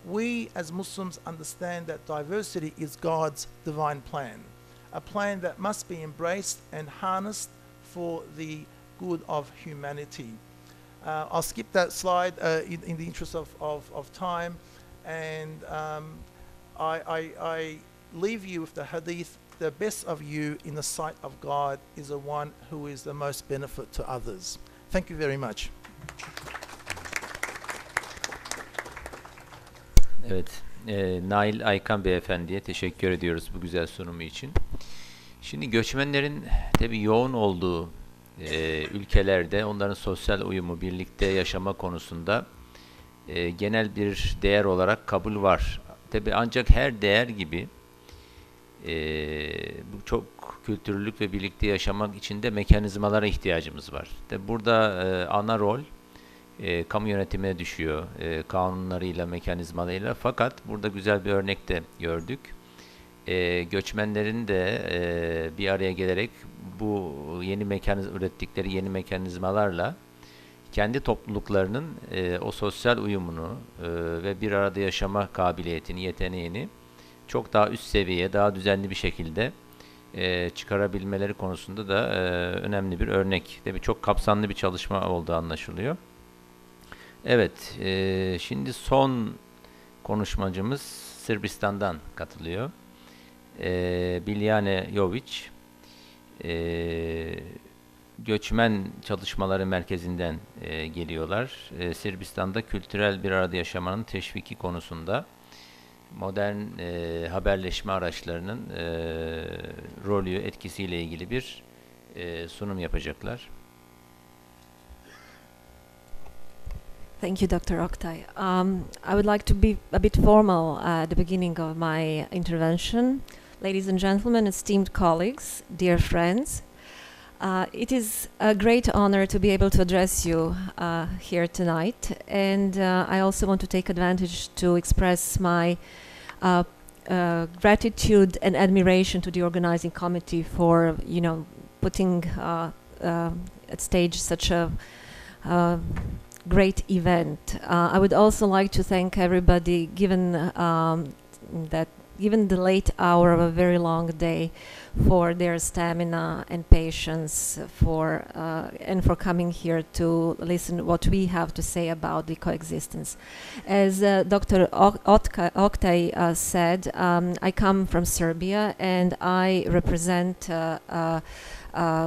We as Muslims understand that diversity is God's divine plan, a plan that must be embraced and harnessed for the good of humanity. I'll skip that slide in the interest of time, and I leave you with the hadith: the best of you in the sight of God is the one who is the most benefit to others. Thank you very much. Evet, Nail Aykan Beyefendi'ye teşekkür ediyoruz bu güzel sunumu için. Şimdi göçmenlerin tabii yoğun olduğu ülkelerde onların sosyal uyumu, birlikte yaşama konusunda genel bir değer olarak kabul var. Tabii ancak her değer gibi bu çok kültürlülük ve birlikte yaşamak için de mekanizmalara ihtiyacımız var. Tabii burada ana rol kamu yönetimine düşüyor, kanunlarıyla, mekanizmalarıyla. Fakat burada güzel bir örnek de gördük. Göçmenlerin de bir araya gelerek bu ürettikleri yeni mekanizmalarla kendi topluluklarının o sosyal uyumunu ve bir arada yaşama kabiliyetini, yeteneğini çok daha üst seviyeye, daha düzenli bir şekilde çıkarabilmeleri konusunda da önemli bir örnek. Tabii çok kapsamlı bir çalışma olduğu anlaşılıyor. Evet, şimdi son konuşmacımız Sırbistan'dan katılıyor. Biljana Jović, göçmen çalışmaları merkezinden geliyorlar. Sırbistan'da kültürel bir arada yaşamanın teşviki konusunda modern haberleşme araçlarının rolü, etkisiyle ilgili bir sunum yapacaklar. Thank you, Dr. Oktay. I would like to be a bit formal at the beginning of my intervention. Ladies and gentlemen, esteemed colleagues, dear friends, it is a great honor to be able to address you here tonight, and I also want to take advantage to express my gratitude and admiration to the organizing committee for, putting at stage such a great event. I would also like to thank everybody, given the late hour of a very long day, for their stamina and patience, and for coming here to listen what we have to say about the coexistence. As Dr. Oktay said, I come from Serbia and I represent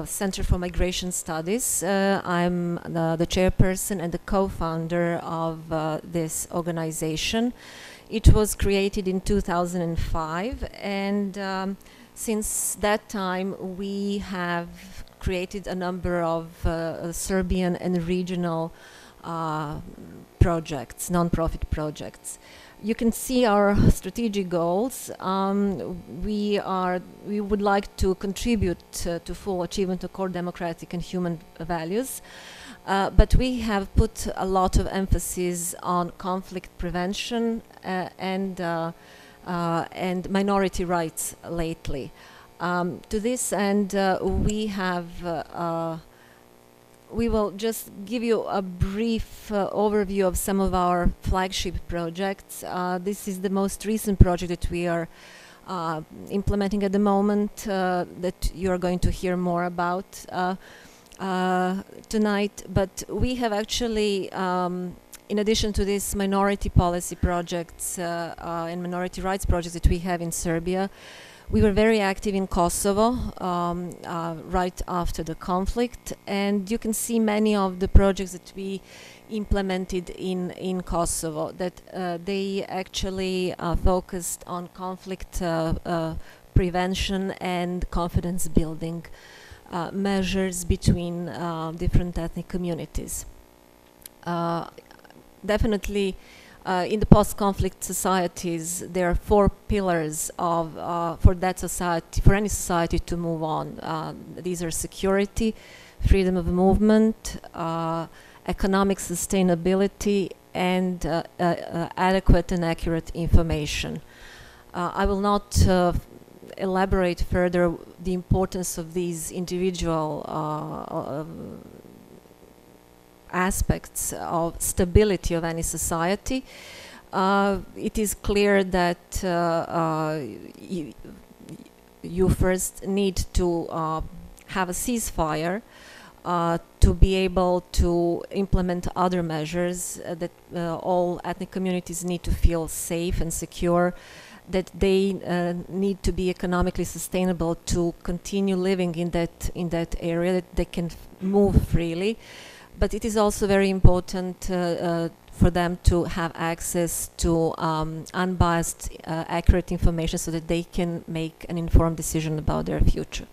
Center for Migration Studies. I'm the chairperson and the co-founder of this organization. It was created in 2005, and since that time we have created a number of Serbian and regional projects, non-profit projects. You can see our strategic goals. We would like to contribute to full achievement of core democratic and human values, but we have put a lot of emphasis on conflict prevention and minority rights lately. To this end, we will just give you a brief overview of some of our flagship projects. This is the most recent project that we are implementing at the moment, that you are going to hear more about tonight. But we have actually, in addition to these minority policy projects and minority rights projects that we have in Serbia, we were very active in Kosovo right after the conflict, and you can see many of the projects that we implemented in Kosovo, that they actually focused on conflict prevention and confidence building measures between different ethnic communities. Definitely, in the post-conflict societies, there are 4 pillars for that society, for any society to move on. These are security, freedom of movement, economic sustainability, and adequate and accurate information. I will not elaborate further the importance of these individual aspects of stability of any society. It is clear that you first need to have a ceasefire to be able to implement other measures, that all ethnic communities need to feel safe and secure, that they need to be economically sustainable to continue living in that area, that they can move freely. But it is also very important for them to have access to unbiased, accurate information so that they can make an informed decision about their future.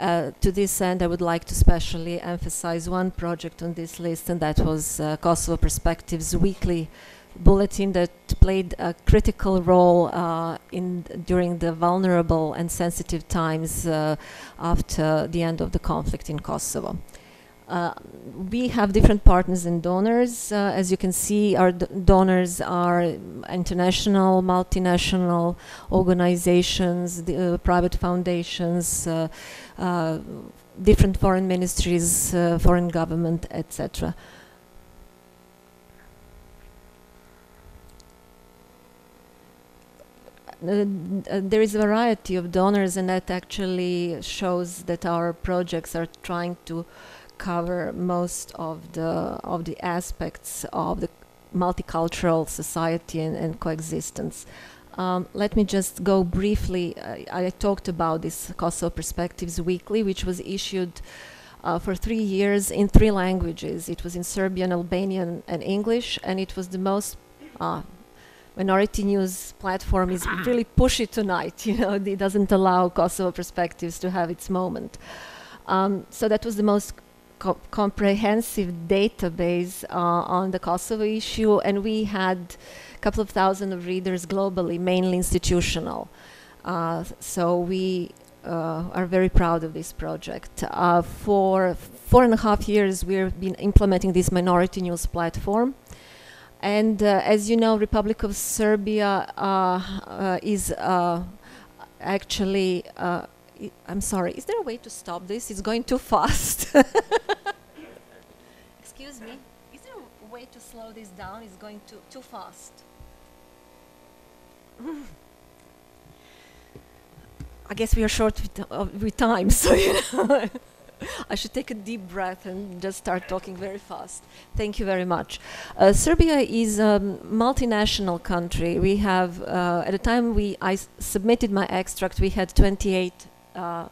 To this end, I would like to specially emphasize one project on this list, and that was Kosovo Perspectives weekly bulletin that played a critical role during the vulnerable and sensitive times after the end of the conflict in Kosovo. We have different partners and donors. As you can see, our donors are international, multinational organizations, private foundations, different foreign ministries, foreign government, etc. There is a variety of donors, and that actually shows that our projects are trying to cover most of the aspects of the multicultural society and coexistence. Let me just go briefly. I talked about this Kosovo Perspectives Weekly, which was issued for 3 years in 3 languages. It was in Serbian, Albanian, and English, and it was the most minority news platform is really pushy tonight. It doesn't allow Kosovo Perspectives to have its moment. So that was the most comprehensive database on the Kosovo issue, and we had a couple of thousand of readers globally, mainly institutional. So we are very proud of this project. For 4.5 years, we've been implementing this minority news platform, And as you know, Republic of Serbia is actually, I'm sorry, is there a way to stop this? It's going too fast. Excuse me, is there a way to slow this down? It's going too fast. I guess we are short with time, so you know. I should take a deep breath and just start talking very fast. Thank you very much. Serbia is a multinational country. We have, at the time I submitted my extract, we had 28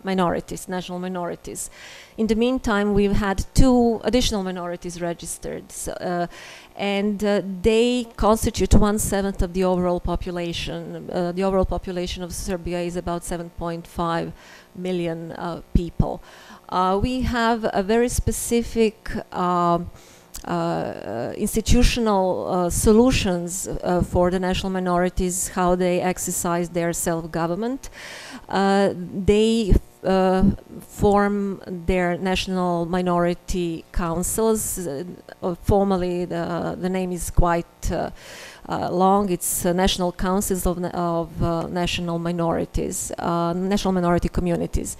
minorities, national minorities. In the meantime, we've had 2 additional minorities registered, so, and they constitute 1/7 of the overall population. The overall population of Serbia is about 7.5 million people. We have a very specific institutional solutions for the national minorities, how they exercise their self-government. They form their national minority councils. Formally, the name is quite long. It's National Councils of National Minorities, national minority communities.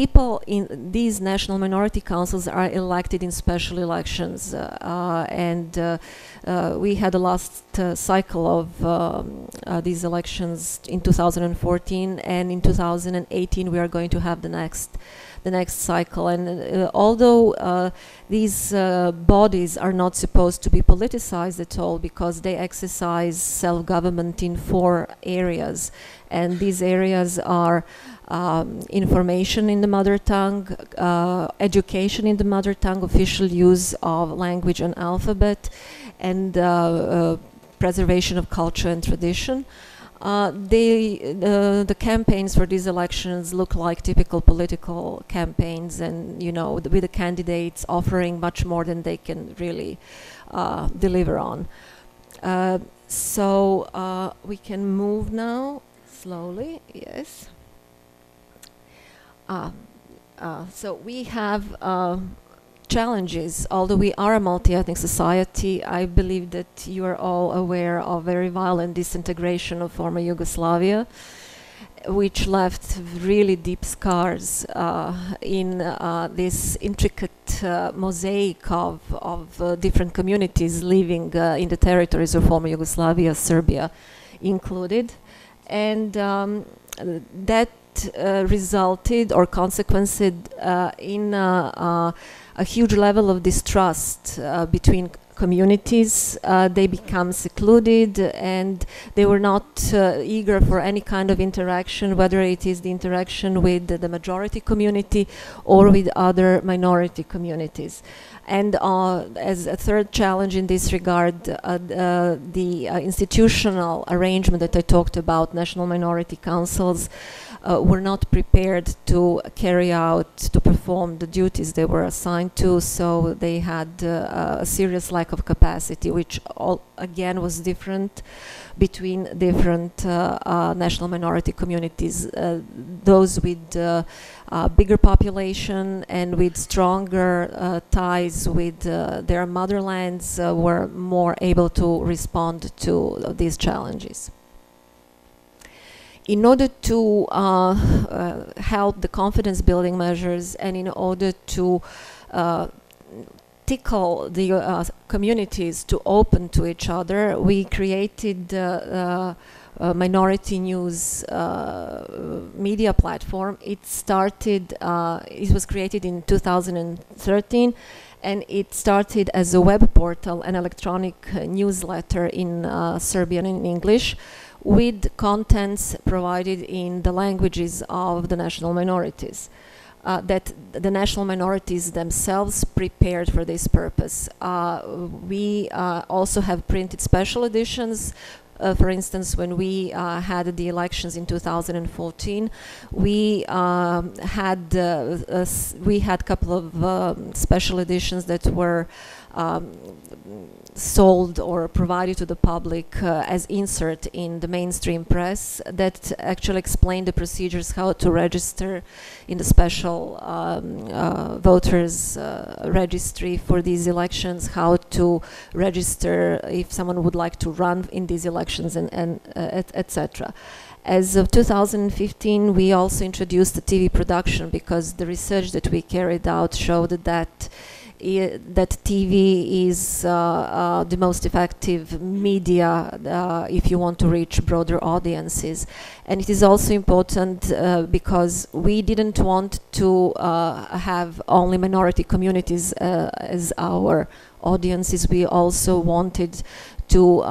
People in these national minority councils are elected in special elections, and we had the last cycle of these elections in 2014, and in 2018 we are going to have the next cycle. And although these bodies are not supposed to be politicized at all, because they exercise self-government in 4 areas, and these areas are information in the mother tongue, education in the mother tongue, official use of language and alphabet, and preservation of culture and tradition. The campaigns for these elections look like typical political campaigns, and you know, with the candidates offering much more than they can really deliver on. So we can move now slowly. Yes. So we have challenges. Although we are a multi-ethnic society, I believe that you are all aware of very violent disintegration of former Yugoslavia, which left really deep scars in this intricate mosaic of different communities living in the territories of former Yugoslavia, Serbia included. And that resulted or consequenced in a huge level of distrust between communities. They become secluded, and they were not eager for any kind of interaction, whether it is the interaction with the majority community or with other minority communities. And as a third challenge in this regard, the institutional arrangement that I talked about, national minority councils, were not prepared to carry out, to perform the duties they were assigned to, so they had a serious lack of capacity, which again was different between different national minority communities. Those with bigger population and with stronger ties with their motherlands were more able to respond to these challenges. In order to help the confidence building measures, and in order to tickle the communities to open to each other, we created minority news media platform. It was created in 2013, and it started as a web portal, an electronic newsletter in Serbian and English, with contents provided in the languages of the national minorities. That the national minorities themselves prepared for this purpose. We also have printed special editions For instance, when we had the elections in 2014, we had a couple of special editions that were sold or provided to the public as insert in the mainstream press that actually explained the procedures how to register in the special voters registry for these elections, how to register if someone would like to run in these elections, and etc. As of 2015, we also introduced the TV production because the research that we carried out showed that TV is the most effective media if you want to reach broader audiences. And it is also important because we didn't want to have only minority communities as our audiences. We also wanted to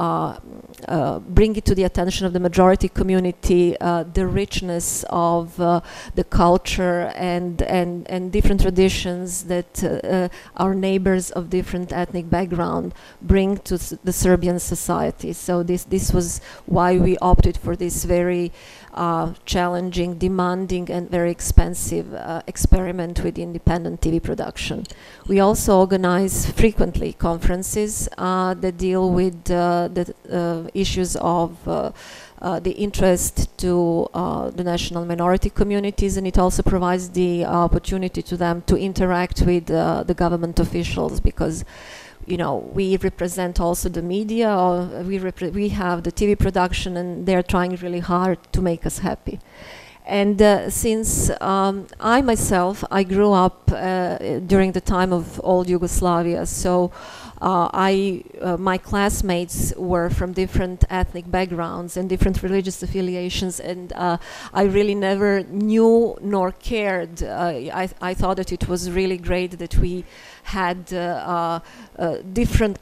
bring it to the attention of the majority community, the richness of the culture and different traditions that our neighbors of different ethnic background bring to the Serbian society. So this was why we opted for this very challenging, demanding, and very expensive experiment with independent TV production. We also organize frequently conferences that deal with the issues of the interest to the national minority communities, and it also provides the opportunity to them to interact with the government officials, because we represent also the media, or we have the TV production, and they're trying really hard to make us happy. And since I myself grew up during the time of old Yugoslavia, so my classmates were from different ethnic backgrounds and different religious affiliations, and I really never knew nor cared. I thought that it was really great that we had different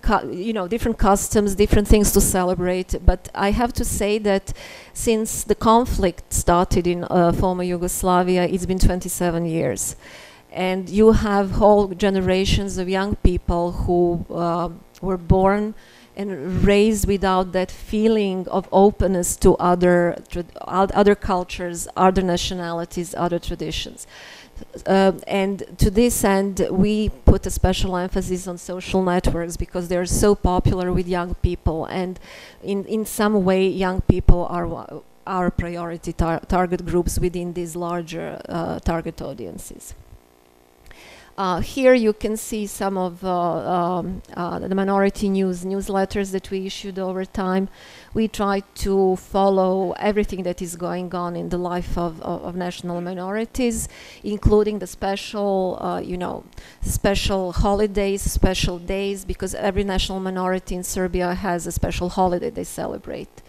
customs, different things to celebrate. But I have to say that since the conflict started in former Yugoslavia, it's been 27 years. And you have whole generations of young people who were born and raised without that feeling of openness to other cultures, other nationalities, other traditions. And to this end, we put a special emphasis on social networks because they're so popular with young people, and in some way, young people are our priority target groups within these larger target audiences. Here you can see some of the minority newsletters that we issued over time. We try to follow everything that is going on in the life of national minorities, including the special, special holidays, special days, because every national minority in Serbia has a special holiday they celebrate.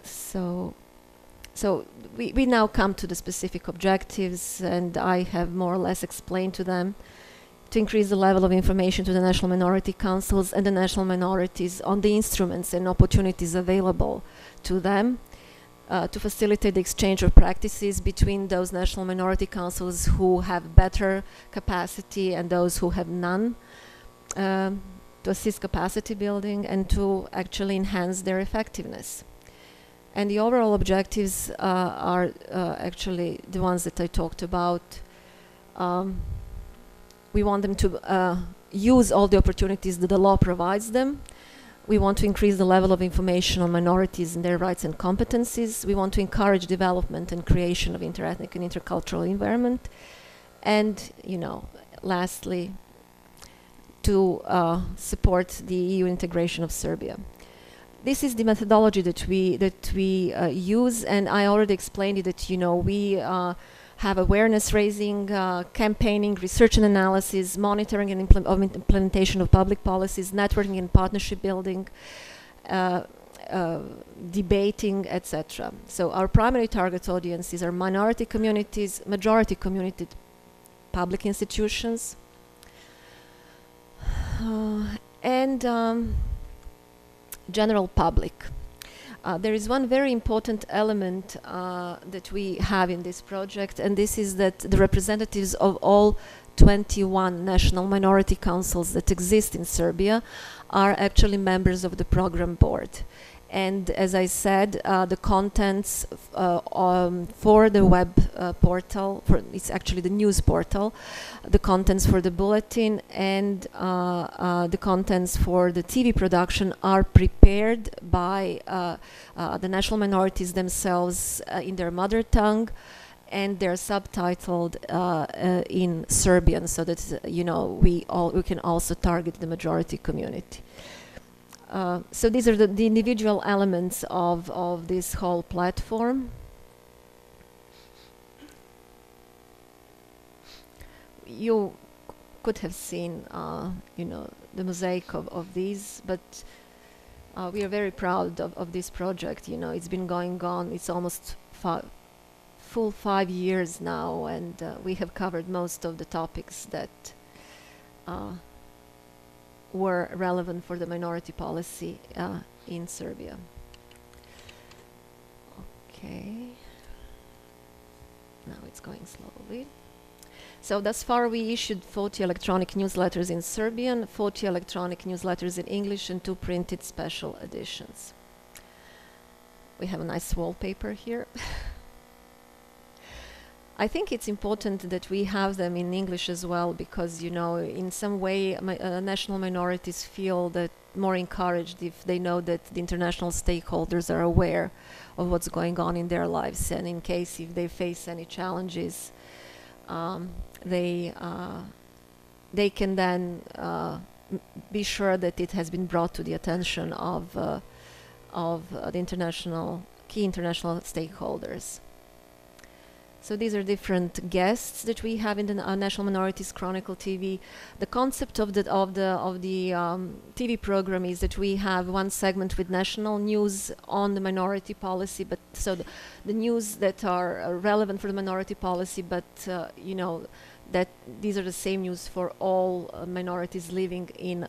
So we now come to the specific objectives, and I have more or less explained to them. To increase the level of information to the national minority councils and the national minorities on the instruments and opportunities available to them, to facilitate the exchange of practices between those national minority councils who have better capacity and those who have none, to assist capacity building and to actually enhance their effectiveness. And the overall objectives are actually the ones that I talked about. We want them to use all the opportunities that the law provides them. We want to increase the level of information on minorities and their rights and competencies. We want to encourage development and creation of interethnic and intercultural environment. And, lastly, to support the EU integration of Serbia. This is the methodology that we use, and I already explained it that we have awareness raising, campaigning, research and analysis, monitoring and implementation of public policies, networking and partnership building, debating, etc. So our primary target audiences are minority communities, majority community, public institutions, and general public. There is one very important element that we have in this project, and this is that the representatives of all 21 national minority councils that exist in Serbia are actually members of the program board. And as I said, the contents for the web portal, it's actually the news portal, the contents for the bulletin and the contents for the TV production are prepared by the national minorities themselves in their mother tongue, and they're subtitled in Serbian, so that we can also target the majority community. So these are the individual elements of this whole platform. You could have seen, the mosaic of these, but we are very proud of this project. It's been going on. It's almost full 5 years now, and we have covered most of the topics that were relevant for the minority policy in Serbia. Okay. Now it's going slowly. So thus far we issued 40 electronic newsletters in Serbian, 40 electronic newsletters in English, and 2 printed special editions. We have a nice wallpaper here. I think it's important that we have them in English as well, because, in some way national minorities feel that more encouraged if they know that the international stakeholders are aware of what's going on in their lives, and in case if they face any challenges, they can then be sure that it has been brought to the attention of the key international stakeholders. So these are different guests that we have in the National Minorities Chronicle TV. The concept of the TV program is that we have one segment with national news on the minority policy, but so the news that are relevant for the minority policy, but that these are the same news for all minorities living in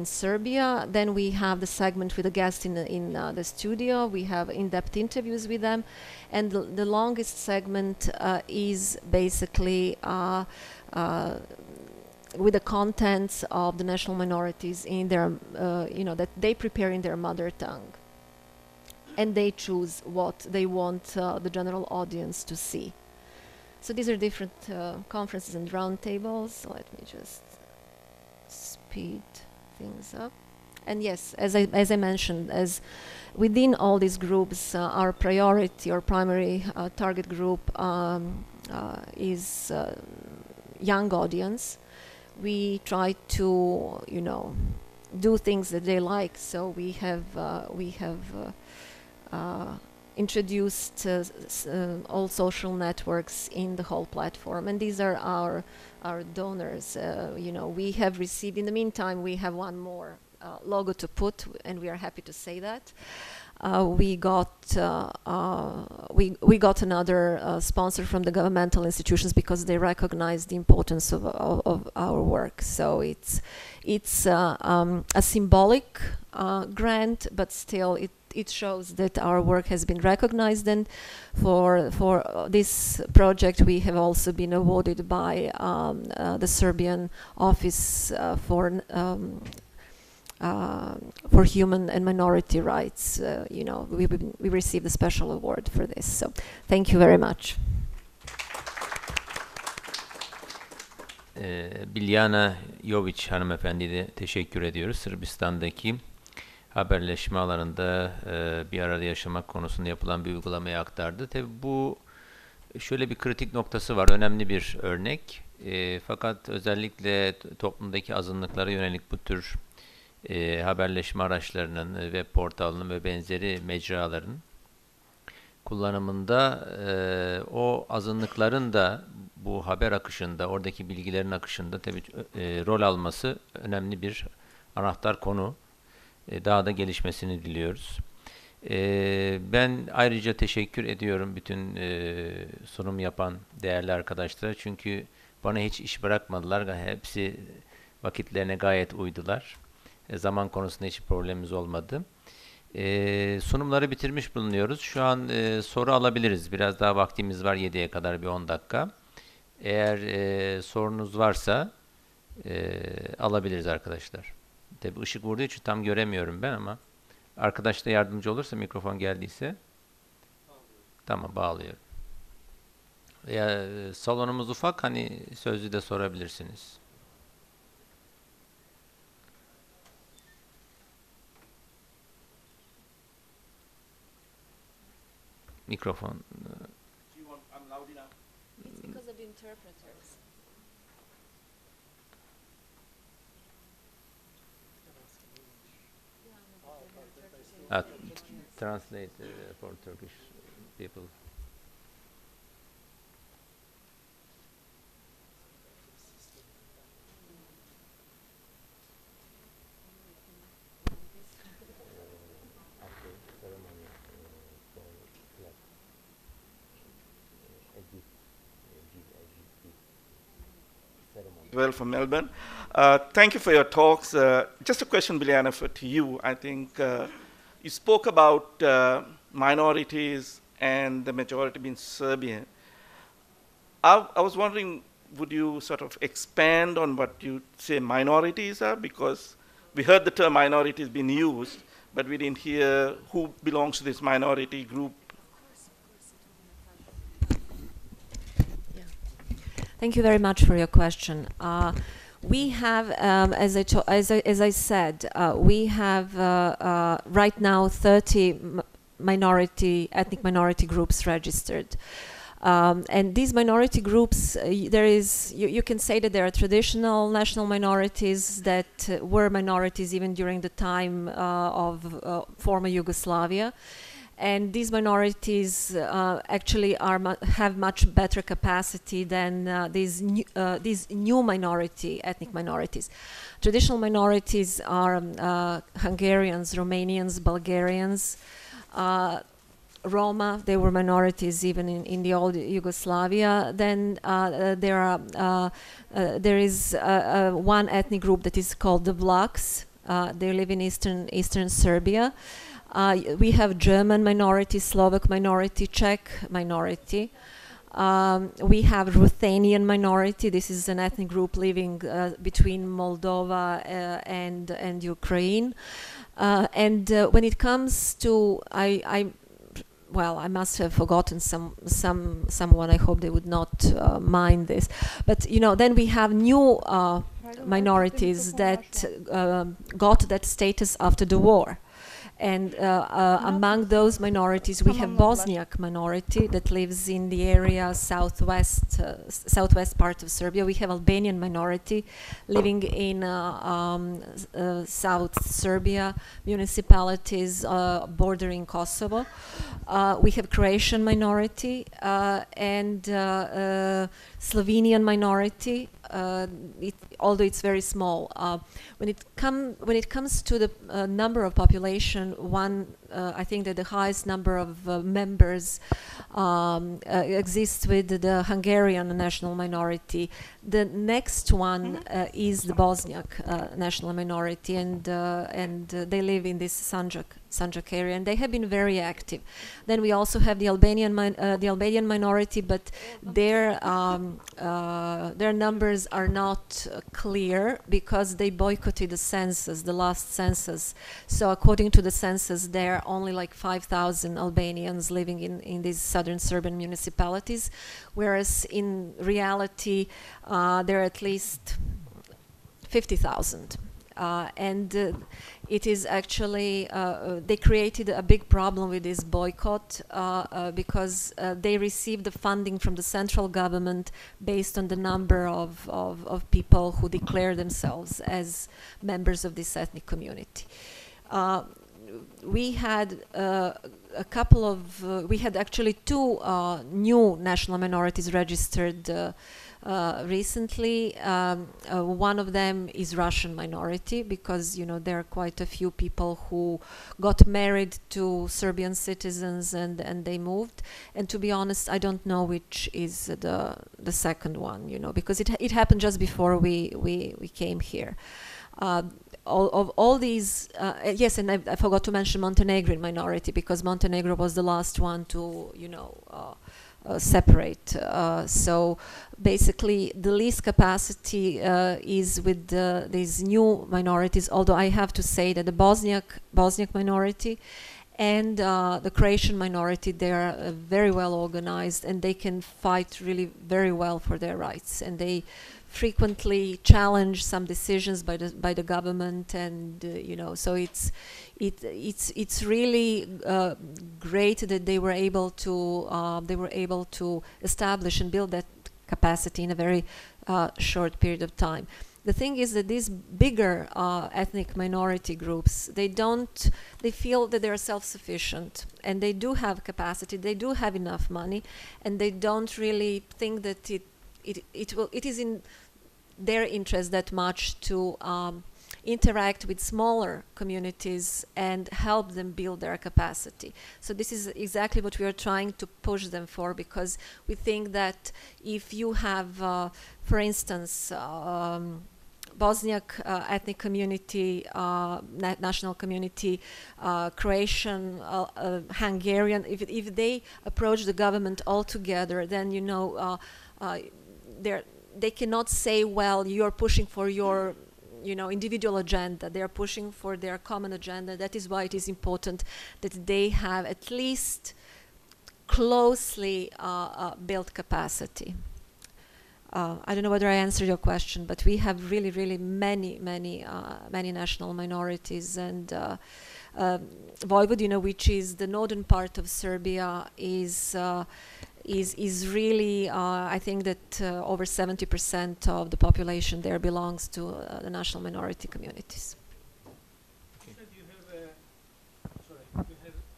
Serbia. Then we have the segment with a guest in the studio. We have in-depth interviews with them, and the longest segment is basically with the contents of the national minorities in their, that they prepare in their mother tongue, and they choose what they want the general audience to see. So these are different conferences and roundtables. So let me just speed things up. And yes, as I mentioned, as within all these groups, our priority or primary target group is young audience. We try to, do things that they like. So we have introduced all social networks in the whole platform, and these are our donors. We have received, in the meantime, we have one more logo to put, and we are happy to say that. We got another sponsor from the governmental institutions because they recognize the importance of our work. So it's a symbolic grant, but still it shows that our work has been recognized, and for this project we have also been awarded by the Serbian Office for Human and Minority Rights. We received a special award for this. So thank you very much. Biljana Jović hanımefendiye de teşekkür ediyoruz. Sırbistan'daki haberleşme alanında bir arada yaşamak konusunda yapılan bir uygulamayı aktardı. Tabii bu şöyle bir kritik noktası var. Önemli bir örnek. Fakat özellikle toplumdaki azınlıklara yönelik bu tür haberleşme araçlarının, web portalının ve benzeri mecraların kullanımında o azınlıkların da bu haber akışında, oradaki bilgilerin akışında tabii rol alması önemli bir anahtar konu. Daha da gelişmesini diliyoruz. Ben ayrıca teşekkür ediyorum bütün sunum yapan değerli arkadaşlara. Çünkü bana hiç iş bırakmadılar. Hepsi vakitlerine gayet uydular. Zaman konusunda hiç problemimiz olmadı. Sunumları bitirmiş bulunuyoruz. Şu an soru alabiliriz. Biraz daha vaktimiz var, 7'ye kadar bir 10 dakika. Eğer sorunuz varsa alabiliriz arkadaşlar. Tabii ışık vurduğu için tam göremiyorum ben ama arkadaş da yardımcı olursa, mikrofon geldiyse. Tamam, bağlıyorum. Ya, salonumuz ufak, hani sözlü de sorabilirsiniz. Mikrofon. It's because of the interpreters. Translate for Turkish people. Well, from Melbourne. Thank you for your talks. Just a question, Biliana, to you. I think you spoke about minorities and the majority being Serbian. I was wondering, would you sort of expand on what you say minorities are? Because we heard the term minorities being used, but we didn't hear who belongs to this minority group. Thank you very much for your question. We have, as I said, we have right now 30 ethnic minority groups registered. And these minority groups, you can say that there are traditional national minorities that were minorities even during the time of former Yugoslavia. And these minorities actually have much better capacity than these new ethnic minorities. Traditional minorities are Hungarians, Romanians, Bulgarians, Roma. They were minorities even in the old Yugoslavia. Then there is one ethnic group that is called the Vlachs. They live in eastern Serbia. We have German minority, Slovak minority, Czech minority. We have Ruthenian minority. This is an ethnic group living between Moldova and Ukraine. And when it comes to, I must have forgotten someone. I hope they would not mind this. But then we have new minorities that got that status after the war. And among those minorities, we have Bosniak minority that lives in the area southwest part of Serbia. We have Albanian minority living in South Serbia, municipalities bordering Kosovo. We have Croatian minority and Slovenian minority. Although it's very small, when it comes to the number of population, I think that the highest number of members exists with the Hungarian national minority. The next one is the Bosniak national minority, and they live in this Sanjak area, and they have been very active. Then we also have the Albanian minority, but their numbers are not clear because they boycotted the last census. So according to the census, there are only like 5,000 Albanians living in these southern Serbian municipalities, whereas in reality there are at least 50,000. And it is actually, they created a big problem with this boycott because they received the funding from the central government based on the number of people who declare themselves as members of this ethnic community. We had we had actually two new national minorities registered recently. One of them is Russian minority because there are quite a few people who got married to Serbian citizens and they moved. And to be honest, I don't know which is the second one, because it happened just before we came here. all these, yes, and I forgot to mention Montenegrin minority, because Montenegro was the last one to, separate. So basically, the least capacity is with these new minorities. Although I have to say that the Bosniak minority and the Croatian minority, they are very well organized, and they can fight really very well for their rights, and they frequently challenge some decisions by the government, and so it's really great that they were able to establish and build that capacity in a very short period of time. The thing is that these bigger ethnic minority groups, they feel that they are self-sufficient, and they do have capacity, they do have enough money, and they don't really think that it is in their interest that much to interact with smaller communities and help them build their capacity. So this is exactly what we are trying to push them for, because we think that if you have, for instance, Bosniak ethnic community, national community, Croatian, Hungarian, if they approach the government all together, then they cannot say, well, you're pushing for your individual agenda. They are pushing for their common agenda. That is why it is important that they have at least closely built capacity. I don't know whether I answered your question, but we have really, really many national minorities, and Vojvodina, which is the northern part of Serbia, is really, I think that over 70% of the population there belongs to the national minority communities. You said you have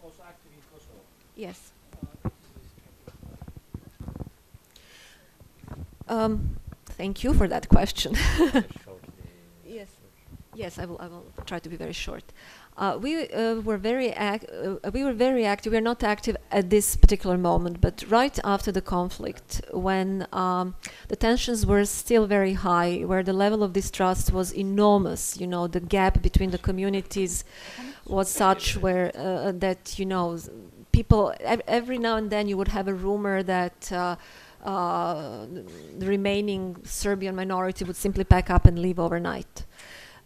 also active in Kosovo. Yes. Thank you for that question. Yes, I will try to be very short. We were very active. We are not active at this particular moment, but right after the conflict, when the tensions were still very high, where the level of distrust was enormous. The gap between the communities was such where that people every now and then you would have a rumor that the remaining Serbian minority would simply pack up and leave overnight.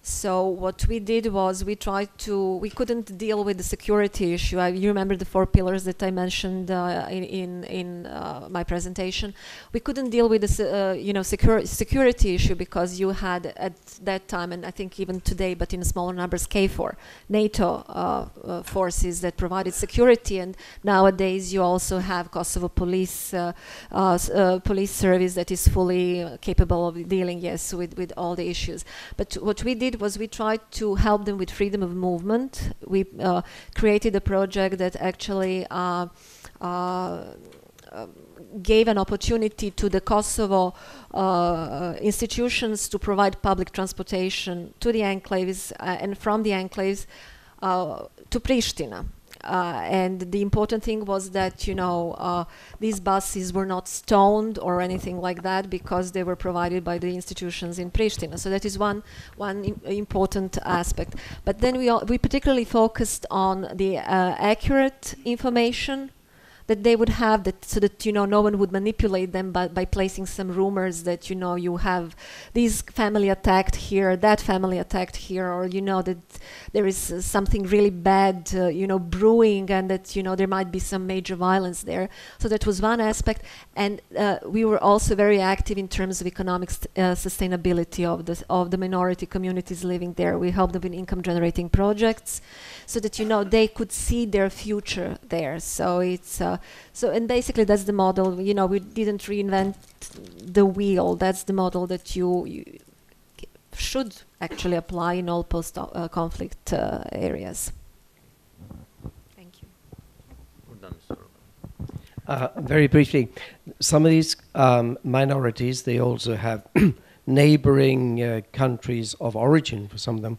So what we did was we couldn't deal with the security issue. You remember the 4 pillars that I mentioned in my presentation. We couldn't deal with the security issue because you had at that time, and I think even today, but in smaller numbers, KFOR, NATO forces that provided security, and nowadays you also have Kosovo police police service that is fully capable of dealing, yes, with all the issues. But what we did was we tried to help them with freedom of movement. We created a project that actually gave an opportunity to the Kosovo institutions to provide public transportation to the enclaves and from the enclaves to Pristina. And the important thing was that these buses were not stoned or anything like that because they were provided by the institutions in Pristina. So that is one important aspect. But then we particularly focused on the accurate information that they would have, so that no one would manipulate them by placing some rumors that you have this family attacked here, that family attacked here, or that there is something really bad brewing, and that there might be some major violence there. So that was one aspect, and we were also very active in terms of economic sustainability of the minority communities living there. We helped them with income generating projects so that they could see their future there. So it's and basically that's the model. We didn't reinvent the wheel. That's the model that you should actually apply in all post-conflict areas. Thank you. Very briefly, some of these minorities, they also have neighboring countries of origin for some of them.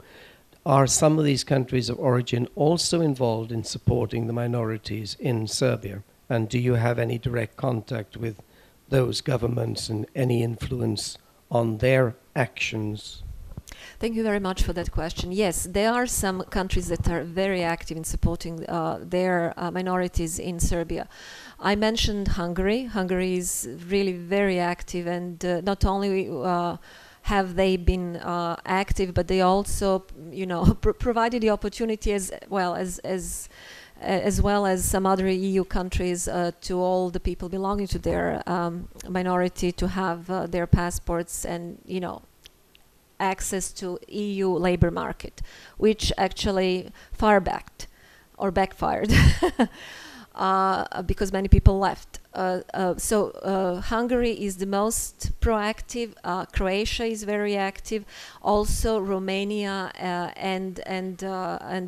Are some of these countries of origin also involved in supporting the minorities in Serbia? And do you have any direct contact with those governments and any influence on their actions? Thank you very much for that question. Yes, there are some countries that are very active in supporting their minorities in Serbia. I mentioned Hungary. Hungary is really very active, and not only have they been active, but they also, you know, provided the opportunity as well as some other EU countries to all the people belonging to their minority to have their passports and, you know, access to EU labor market, which actually backfired because many people left. So Hungary is the most proactive. Croatia is very active. Also Romania and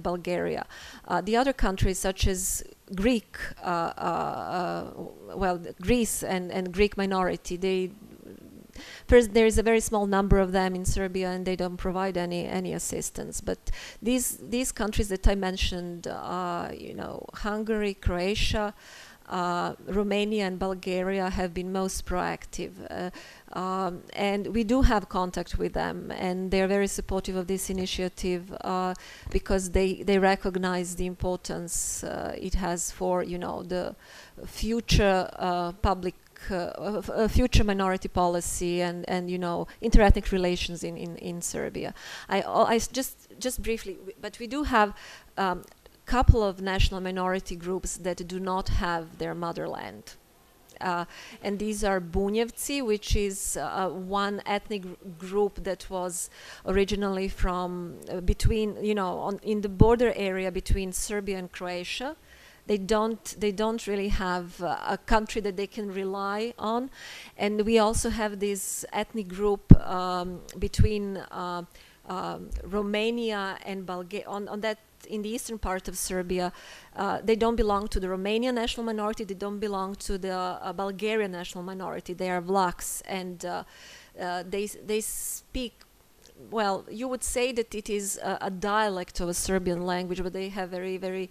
Bulgaria. The other countries such as Greek, Greece and Greek minority, first, there is a very small number of them in Serbia, and they don't provide any assistance. But these countries that I mentioned, you know, Hungary, Croatia, Romania, and Bulgaria have been most proactive, and we do have contact with them, and they are very supportive of this initiative because they recognize the importance it has for, you know, the future public. Future minority policy and you know, interethnic relations in Serbia. I just briefly, but we do have couple of national minority groups that do not have their motherland. And these are Bunjevci, which is one ethnic group that was originally from between, you know, in the border area between Serbia and Croatia. They don't really have a country that they can rely on, and we also have this ethnic group between Romania and Bulgaria. On that, in the eastern part of Serbia, they don't belong to the Romanian national minority. They don't belong to the Bulgarian national minority. They are Vlachs, and they speak. Well, you would say that it is a dialect of a Serbian language, but they have very, very,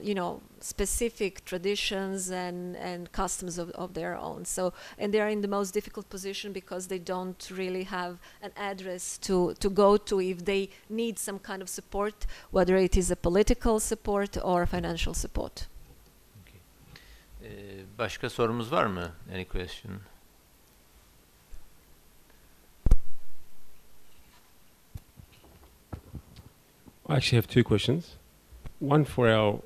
you know, specific traditions and customs of their own. So, and they are in the most difficult position because they don't really have an address to go to if they need some kind of support, whether it is a political support or financial support. Okay. Başka sorumuz var mı? Any question? I actually have two questions. One for our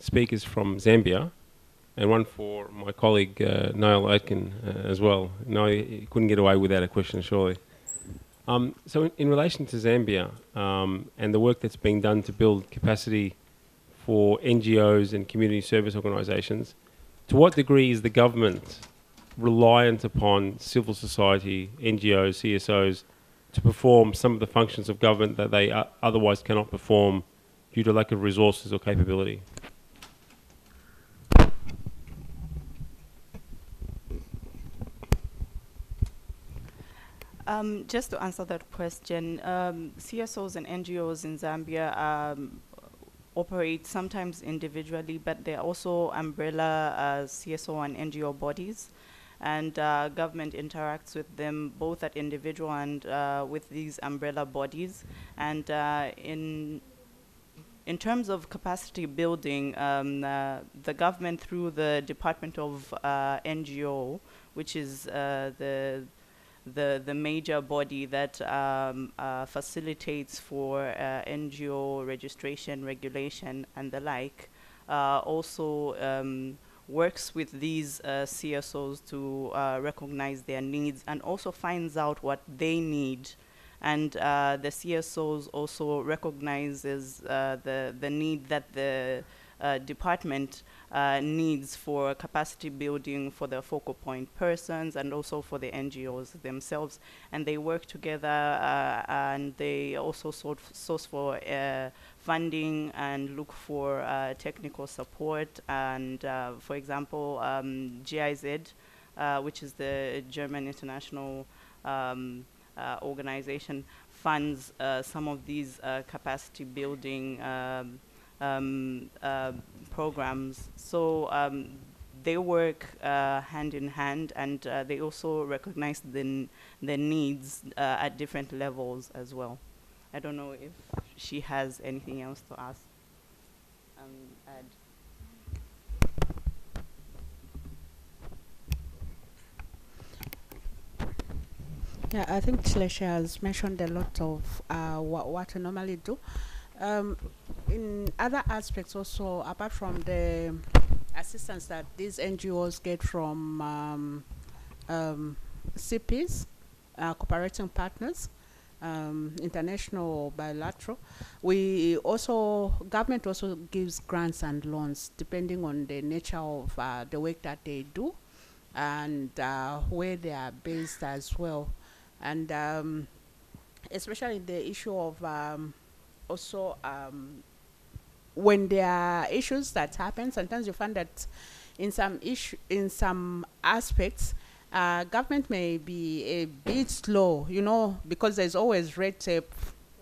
speakers from Zambia, and one for my colleague Niall Aitken as well. No, he couldn't get away without a question, surely. So in relation to Zambia and the work that's being done to build capacity for NGOs and community service organisations, to what degree is the government reliant upon civil society, NGOs, CSOs, to perform some of the functions of government that they otherwise cannot perform due to lack of resources or capability? Just to answer that question, CSOs and NGOs in Zambia operate sometimes individually, but they're also umbrella CSO and NGO bodies. And government interacts with them both at individual and with these umbrella bodies. And in terms of capacity building, the government through the Department of NGO, which is the major body that facilitates for NGO registration, regulation, and the like, also works with these CSOs to recognize their needs and also finds out what they need. And the CSOs also recognizes the need that the department needs for capacity building for the focal point persons and also for the NGOs themselves. And they work together and they also source for funding and look for technical support. And for example, GIZ, which is the German International organization, funds some of these capacity building programs. So they work hand in hand, and they also recognize the needs at different levels as well. I don't know if she has anything else to ask. Add. Yeah, I think Chlesha has mentioned a lot of what we normally do. In other aspects also, apart from the assistance that these NGOs get from CPs, cooperating partners, international or bilateral, government also gives grants and loans depending on the nature of the work that they do and where they are based as well. And especially the issue of when there are issues that happen, sometimes you find that in some aspects, government may be a bit slow, you know, because there's always red tape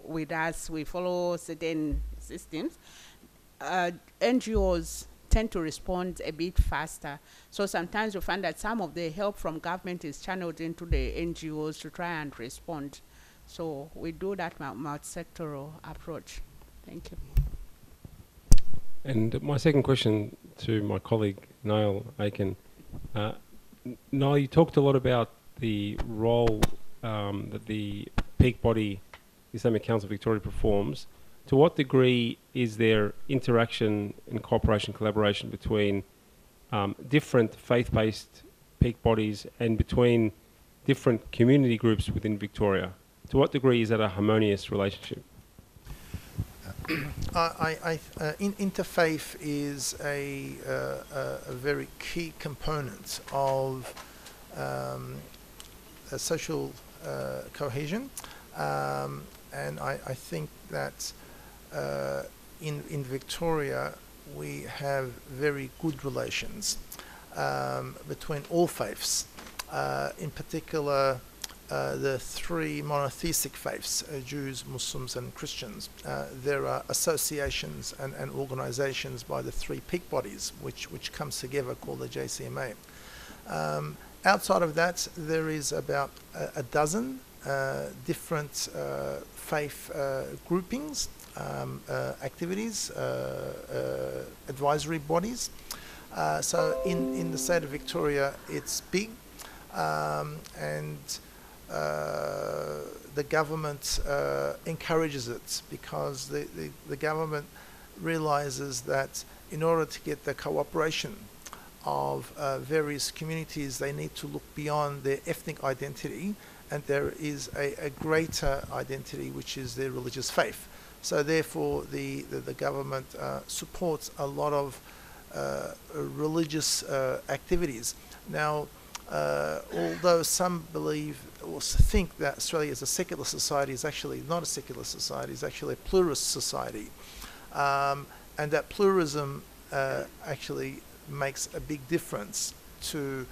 with us. We follow certain systems. NGOs tend to respond a bit faster. So sometimes you find that some of the help from government is channeled into the NGOs to try and respond. So we do that multi-sectoral approach. Thank you. And my second question to my colleague, Niall Aiken. Niall, you talked a lot about the role that the peak body, Islamic Council of Victoria, performs. To what degree is there interaction and cooperation, collaboration between different faith-based peak bodies and between different community groups within Victoria? To what degree is that a harmonious relationship? Interfaith is a very key component of social cohesion, and I think that in Victoria we have very good relations between all faiths, in particular the three monotheistic faiths, Jews, Muslims and Christians. There are associations and organizations by the three peak bodies which comes together called the JCMA. Outside of that, there is about a dozen different faith groupings, activities, advisory bodies. So in the state of Victoria, it's big, and the government encourages it because the government realizes that in order to get the cooperation of various communities, they need to look beyond their ethnic identity, and there is a greater identity, which is their religious faith. So therefore the government supports a lot of religious activities. Now, although some believe or think that Australia is a secular society, is actually not a secular society, it's actually a pluralist society. And that pluralism actually makes a big difference to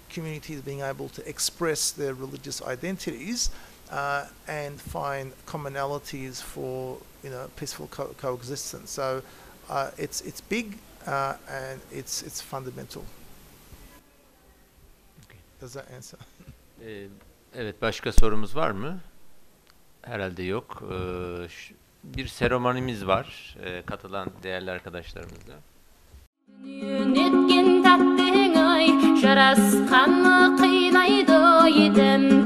communities being able to express their religious identities and find commonalities for peaceful coexistence. So it's big and it's fundamental. Does that answer? Evet, başka sorumuz var mı? Herhalde yok. Bir seremonimiz var katılan değerli arkadaşlarımızla. Netkin tattığın ay, şaraskanı kıynaydı yedim.